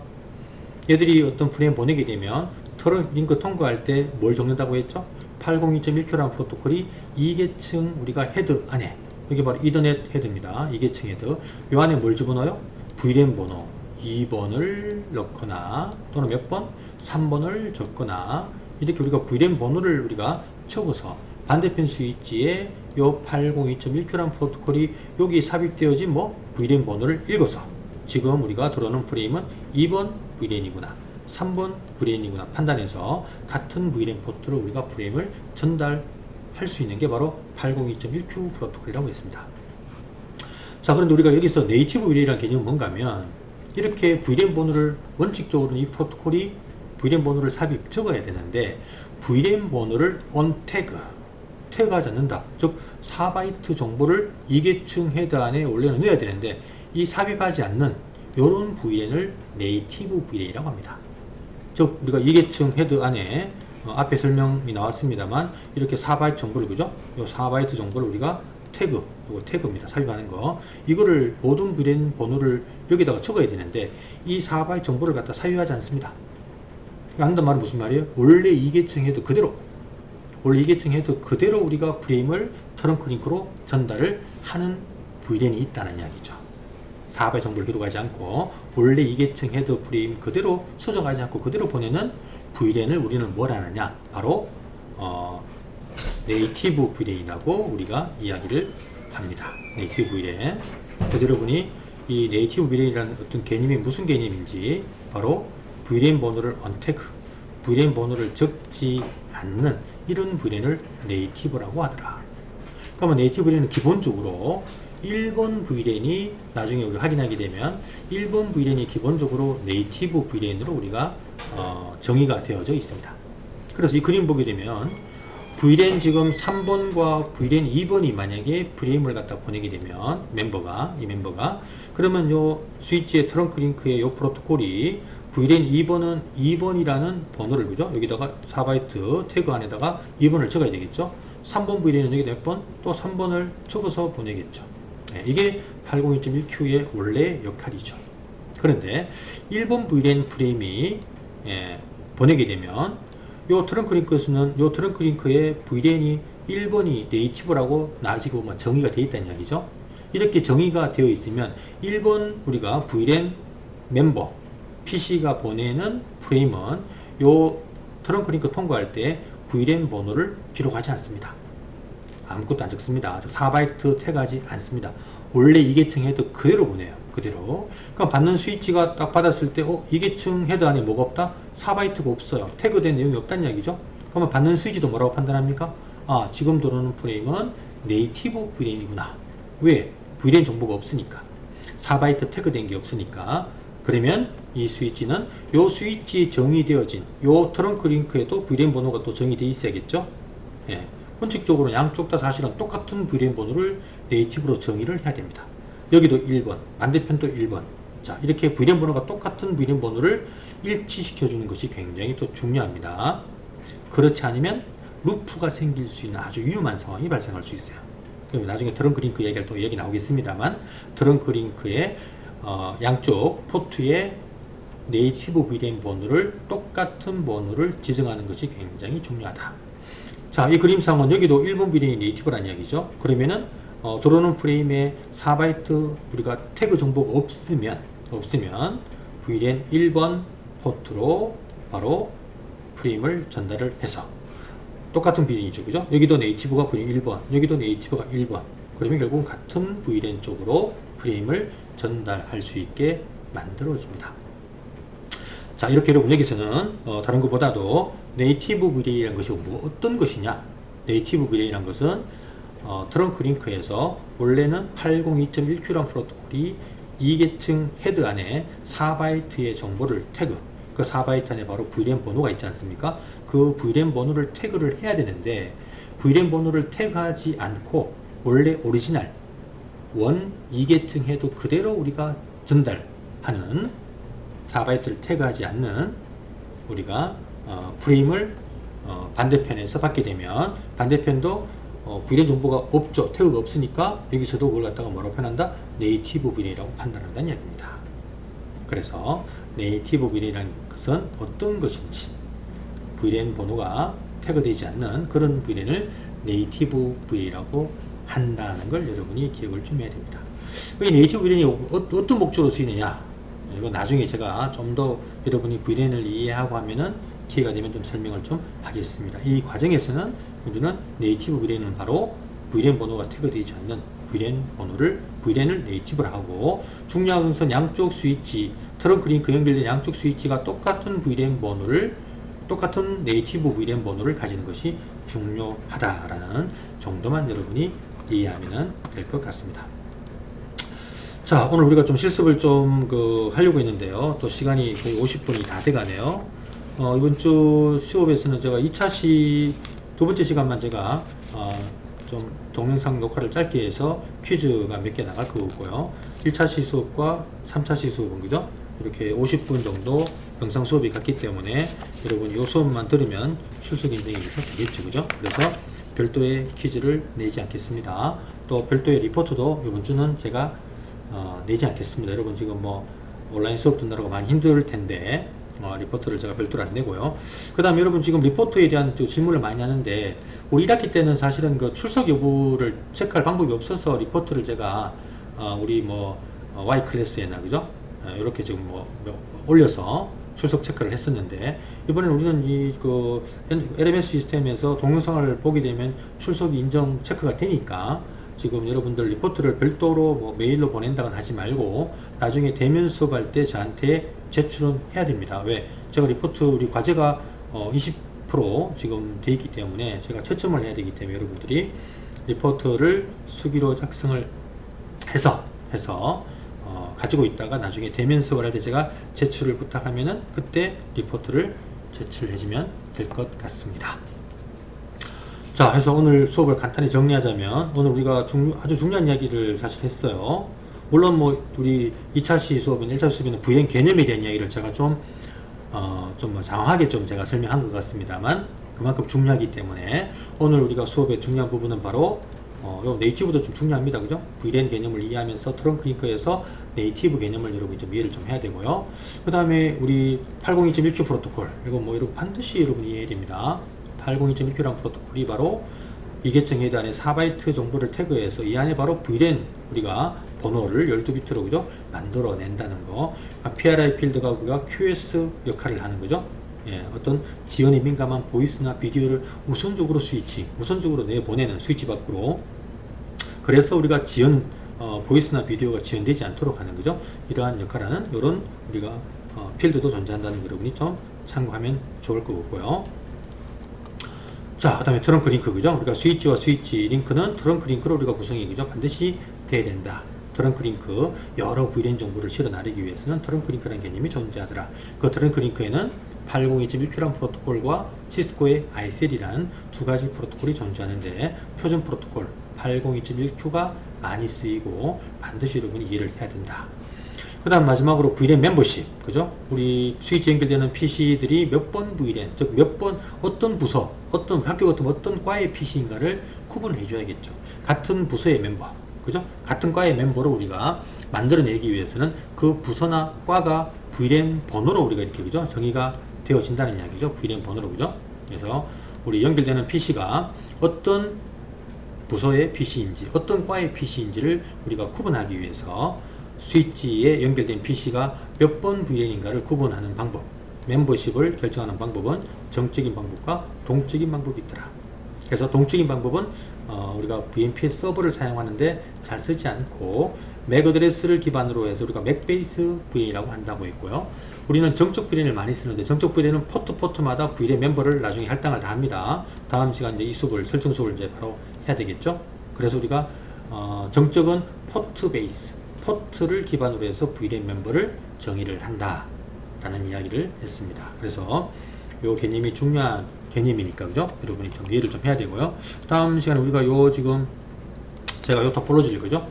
얘들이 어떤 프레임 보내게 되면 트렁크 링크 통과할 때 뭘 적는다고 했죠? 802.1Q라는 프로토콜이 2계층 우리가 헤드 안에, 여기 바로 이더넷 헤드입니다. 2계층 헤드. 요 안에 뭘 집어넣어요? VLAN 번호 2번을 넣거나 또는 몇 번? 3번을 적거나 이렇게 우리가 VLAN 번호를 우리가 적어서 반대편 스위치에 요 802.1Q라는 프로토콜이 여기 삽입되어진 뭐 VLAN 번호를 읽어서 지금 우리가 들어오는 프레임은 2번 VLAN이구나 3번 VLAN이구나 판단해서 같은 VLAN 포트로 우리가 프레임을 전달할 수 있는 게 바로 802.1Q 프로토콜이라고 했습니다. 자, 그런데 우리가 여기서 네이티브 VLAN이라는 개념은 뭔가 하면 이렇게 VLAN 번호를 원칙적으로는 이 프로토콜이 VLAN 번호를 삽입 적어야 되는데 VLAN 번호를 on 태그하지 않는다. 즉 4바이트 정보를 2계층 헤드 안에 올려놓아야 되는데 이 삽입하지 않는 이런 VLAN을 네이티브 VLAN이라고 합니다. 즉 우리가 2계층 헤드 안에 앞에 설명이 나왔습니다만 이렇게 4바이트 정보를, 그죠? 이 4바이트 정보를 우리가 태그, 이거 태그입니다. 삽입하는 거. 이거를 모든 VLAN 번호를 여기다가 적어야 되는데 이 4바이트 정보를 갖다 삽입하지 않습니다. 한단 말은 무슨 말이에요? 원래 2계층 헤드 그대로, 원래 2계층 헤드 그대로 우리가 프레임을 트렁크 링크로 전달을 하는 VLAN이 있다는 이야기죠. 4바이트 정보를 기록하지 않고 원래 2계층 헤드 프레임 그대로 수정하지 않고 그대로 보내는 VLAN을 우리는 뭘 하느냐? 바로 네이티브 VLAN이라고 우리가 이야기를 합니다. 네이티브 VLAN. 그래서 여러분이 이 네이티브 VLAN이라는 어떤 개념이 무슨 개념인지 바로 VLAN 번호를 언태그, VLAN 번호를 적지 않는 이런 VLAN을 네이티브라고 하더라. 그러면 네이티브 VLAN은 기본적으로 1번 VLAN이 나중에 우리가 확인하게 되면 1번 VLAN이 기본적으로 네이티브 VLAN으로 우리가 정의가 되어져 있습니다. 그래서 이 그림 보게 되면 VLAN 지금 3번과 VLAN 2번이 만약에 프레임을 갖다 보내게 되면 이 멤버가 그러면 요 스위치의 트렁크 링크의 요 프로토콜이 VLAN 2번은 2번이라는 번호를 그죠? 여기다가 4바이트 태그 안에다가 2번을 적어야 되겠죠? 3번 VLAN은 여기다 몇 번? 또 3번을 적어서 보내겠죠. 네, 이게 802.1Q의 원래 역할이죠. 그런데 1번 VLAN 프레임이 보내게 되면 요 트렁크 링크에서는 요 트렁크 링크의 VLAN이 1번이 네이티브라고 나지고 뭐 정의가 되어 있다는 이야기죠. 이렇게 정의가 되어 있으면 1번 우리가 VLAN 멤버 PC가 보내는 프레임은 요 트렁크 링크 통과할 때 VLAN 번호를 기록하지 않습니다. 아무것도 안 적습니다. 4바이트 태그하지 않습니다. 원래 이 계층 헤더 그대로 보내요. 그대로. 그럼 받는 스위치가 딱 받았을 때 이 계층 헤더 안에 뭐가 없다? 4바이트가 없어요. 태그된 내용이 없다는 이야기죠. 그러면 받는 스위치도 뭐라고 판단합니까? 아, 지금 들어오는 프레임은 네이티브 VLAN이구나. 왜? VLAN 정보가 없으니까. 4바이트 태그된 게 없으니까. 그러면 이 스위치는 요 스위치에 정의되어진 요 트렁크 링크에도 VLAN 번호가 또 정의되어 있어야겠죠. 예. 원칙적으로 양쪽 다 사실은 똑같은 VLAN 번호를 네이티브로 정의를 해야 됩니다. 여기도 1번, 반대편도 1번. 자, 이렇게 VLAN 번호가 똑같은 VLAN 번호를 일치시켜 주는 것이 굉장히 또 중요합니다. 그렇지 않으면 루프가 생길 수 있는 아주 위험한 상황이 발생할 수 있어요. 그럼 나중에 트렁크 링크 얘기할 또 얘기 나오겠습니다만, 트렁크 링크의 양쪽 포트의 네이티브 VLAN 번호를 똑같은 번호를 지정하는 것이 굉장히 중요하다. 자, 이 그림상은 여기도 1번 VLAN이 네이티브라는 이야기죠. 그러면은 들어오는 프레임에 4바이트 우리가 태그 정보가 없으면 VLAN 1번 포트로 바로 프레임을 전달을 해서 똑같은 VLAN이죠. 그죠? 여기도 네이티브가 VLAN 1번, 여기도 네이티브가 1번. 그러면 결국은 같은 VLAN 쪽으로 프레임을 전달할 수 있게 만들어집니다. 자, 이렇게 여러분 여기서는 다른 것보다도 네이티브 VLAN이라는 것이 어떤 것이냐? 네이티브 VLAN이라는 것은 트렁크 링크에서 원래는 802.1Q라는 프로토콜이 2계층 헤드 안에 4바이트의 정보를 태그, 그 4바이트 안에 바로 VLAN 번호가 있지 않습니까? 그 VLAN 번호를 태그를 해야 되는데 VLAN 번호를 태그하지 않고 원래 오리지널 2계층 헤드 그대로 우리가 전달하는 4바이트를 태그하지 않는 우리가 프레임을 반대편에서 받게 되면 반대편도 VLAN 정보가 없죠. 태그가 없으니까 여기서도 그걸 갖다가 뭐라고 표현한다? 네이티브 VLAN이라고 판단한다는 이야기입니다. 그래서 네이티브 VLAN이라는 것은 어떤 것인지 VLAN 번호가 태그되지 않는 그런 VLAN을 네이티브 VLAN이라고 한다는 걸 여러분이 기억을 좀 해야 됩니다. 이 네이티브 VLAN이 어떤 목적으로 쓰이느냐? 이거 나중에 제가 좀 더 여러분이 VLAN을 이해하고 하면은 기회가 되면 좀 설명을 좀 하겠습니다. 이 과정에서는 우리는 네이티브 VLAN은 바로 VLAN 번호가 태그되지 않는 VLAN을 네이티브로 하고, 중요한 것은 양쪽 스위치, 트렁크 링크 연결된 양쪽 스위치가 똑같은 똑같은 네이티브 VLAN 번호를 가지는 것이 중요하다라는 정도만 여러분이 이해하면 될 것 같습니다. 자, 오늘 우리가 좀 실습을 좀 하려고 했는데요. 또 시간이 거의 50분이 다 돼가네요. 이번 주 수업에서는 제가 2차 두 번째 시간만 제가 좀 동영상 녹화를 짧게 해서 퀴즈가 몇 개 나갈 거고요. 1차 시 수업과 3차 시 수업은 그죠? 이렇게 50분 정도 영상 수업이 갔기 때문에 여러분 이 수업만 들으면 출석 인증이 되겠죠. 그죠? 그래서 별도의 퀴즈를 내지 않겠습니다. 또 별도의 리포트도 이번 주는 제가 내지 않겠습니다. 여러분 지금 뭐 온라인 수업 듣느라고 많이 힘들 텐데 리포트를 제가 별도로 안 내고요. 그 다음에 여러분 지금 리포트에 대한 질문을 많이 하는데, 우리 1학기 때는 사실은 그 출석 여부를 체크할 방법이 없어서 리포트를 제가 우리 뭐 Y 클래스에나 그죠? 이렇게 지금 뭐 올려서 출석 체크를 했었는데, 이번에는 우리는 이 LMS 시스템에서 동영상을 보게 되면 출석이 인정 체크가 되니까 지금 여러분들 리포트를 별도로 뭐 메일로 보낸다거나 하지 말고 나중에 대면 수업할 때 저한테 제출은 해야 됩니다. 왜? 제가 리포트 우리 과제가 20% 지금 돼 있기 때문에 제가 채점을 해야 되기 때문에 여러분들이 리포트를 수기로 작성을 해서 가지고 있다가 나중에 대면 수업을 할 때 제가 제출을 부탁하면은 그때 리포트를 제출해 주면 될 것 같습니다. 자, 그래서 오늘 수업을 간단히 정리하자면, 오늘 우리가 아주 중요한 이야기를 사실 했어요. 물론 뭐 우리 2차시 수업이나 1차시 수업에는 VN 개념에 대한 이야기를 제가 좀 장황하게 좀 제가 설명한 것 같습니다만 그만큼 중요하기 때문에 오늘 우리가 수업의 중요한 부분은 바로 요 네이티브도 좀 중요합니다. 그죠? VLAN 개념을 이해하면서 트렁크 링크에서 네이티브 개념을 여러분이 좀 이해를 좀 해야 되고요. 그 다음에 우리 802.1q 프로토콜, 이거 뭐 여러분 반드시 여러분이 이해해야 됩니다. 802.1q라는 프로토콜이 바로 이계층 헤드 안에 4바이트 정보를 태그해서 이 안에 바로 VLAN 우리가 번호를 12비트로 그죠? 만들어낸다는 거. PRI 필드가 우리가 QS 역할을 하는 거죠. 예, 어떤 지연에 민감한 보이스나 비디오를 우선적으로 내보내는 스위치 밖으로. 그래서 우리가 보이스나 비디오가 지연되지 않도록 하는 거죠. 이러한 역할을 하는 이런 우리가 필드도 존재한다는 거 여러분이 좀 참고하면 좋을 것 같고요. 자, 그 다음에 트렁크 링크, 그죠? 우리가 스위치와 스위치 링크는 트렁크 링크로 우리가 구성이, 그죠? 반드시 돼야 된다. 트렁크 링크, 여러 VLAN 정보를 실어 나르기 위해서는 트렁크 링크라는 개념이 존재하더라. 그 트렁크 링크에는 802.1q라는 프로토콜과 시스코의 ICL이라는 두 가지 프로토콜이 존재하는데, 표준 프로토콜 802.1q가 많이 쓰이고 반드시 여러분이 이해를 해야 된다. 그 다음 마지막으로 VLAN 멤버십, 그죠? 우리 스위치 연결되는 PC들이 몇 번 VLAN, 즉 몇 번 어떤 부서, 어떤 학교 같은 어떤 과의 PC인가를 구분을 해줘야겠죠. 같은 부서의 멤버, 그죠? 같은 과의 멤버를 우리가 만들어내기 위해서는 그 부서나 과가 VLAN 번호로 우리가 이렇게, 그죠? 정의가 되어진다는 이야기죠. VLAN 번호로, 그죠? 그래서 우리 연결되는 PC가 어떤 부서의 PC인지, 어떤 과의 PC인지를 우리가 구분하기 위해서 스위치에 연결된 PC가 몇 번 VLAN인가를 구분하는 방법, 멤버십을 결정하는 방법은 정적인 방법과 동적인 방법이 있더라. 그래서 동적인 방법은 우리가 VMPS 서버를 사용하는데 잘 쓰지 않고 맥 어드레스를 기반으로 해서 우리가 맥 베이스 VLAN이라고 한다고 했고요. 우리는 정적 VLAN을 많이 쓰는데 정적 VLAN은 포트마다 VLAN 멤버를 나중에 할당을 다 합니다. 다음 시간 이제 이 수업을 설정 수업을 이제 바로 해야 되겠죠. 그래서 우리가 정적은 포트 베이스, 포트를 기반으로 해서 VLAN 멤버를 정의를 한다 라는 이야기를 했습니다. 그래서 이 개념이 중요한 개념이니까, 그죠? 여러분이 좀 이해를 좀 해야 되고요. 다음 시간에 우리가 지금 제가 요 토폴로지를, 그죠?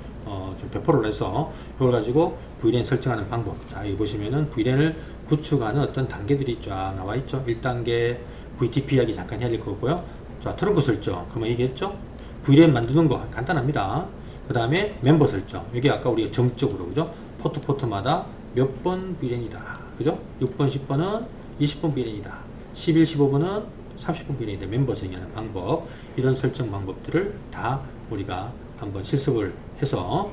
좀 배포를 해서 이걸 가지고 VLAN 설정하는 방법. 자, 여기 보시면은 VLAN을 구축하는 어떤 단계들이 쫙 나와 있죠. 1단계 VTP 이야기 잠깐 해야 될 거고요. 자, 트렁크 설정. 그러면 얘기했죠? VLAN 만드는 거 간단합니다. 그 다음에 멤버 설정. 여기 아까 우리가 정적으로, 그죠? 포트마다 몇 번 VLAN이다. 그죠? 6번, 10번은 20번 VLAN이다. 11, 15번은 30번 VLAN이다. member 정의하는 방법. 이런 설정 방법들을 다 우리가 한번 실습을 해서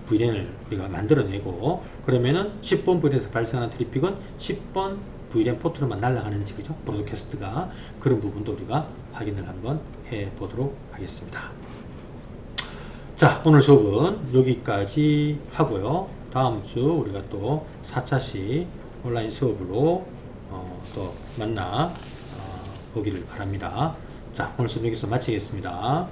VLAN을 우리가 만들어내고, 그러면은 10번 VLAN에서 발생하는 트래픽은 10번 VLAN 포트로만 날아가는지, 그죠? 브로드캐스트가. 그런 부분도 우리가 확인을 한번 해 보도록 하겠습니다. 자, 오늘 수업은 여기까지 하고요. 다음 주 우리가 또 4차시 온라인 수업으로 또 만나 보기를 바랍니다. 자, 오늘 수업 여기서 마치겠습니다.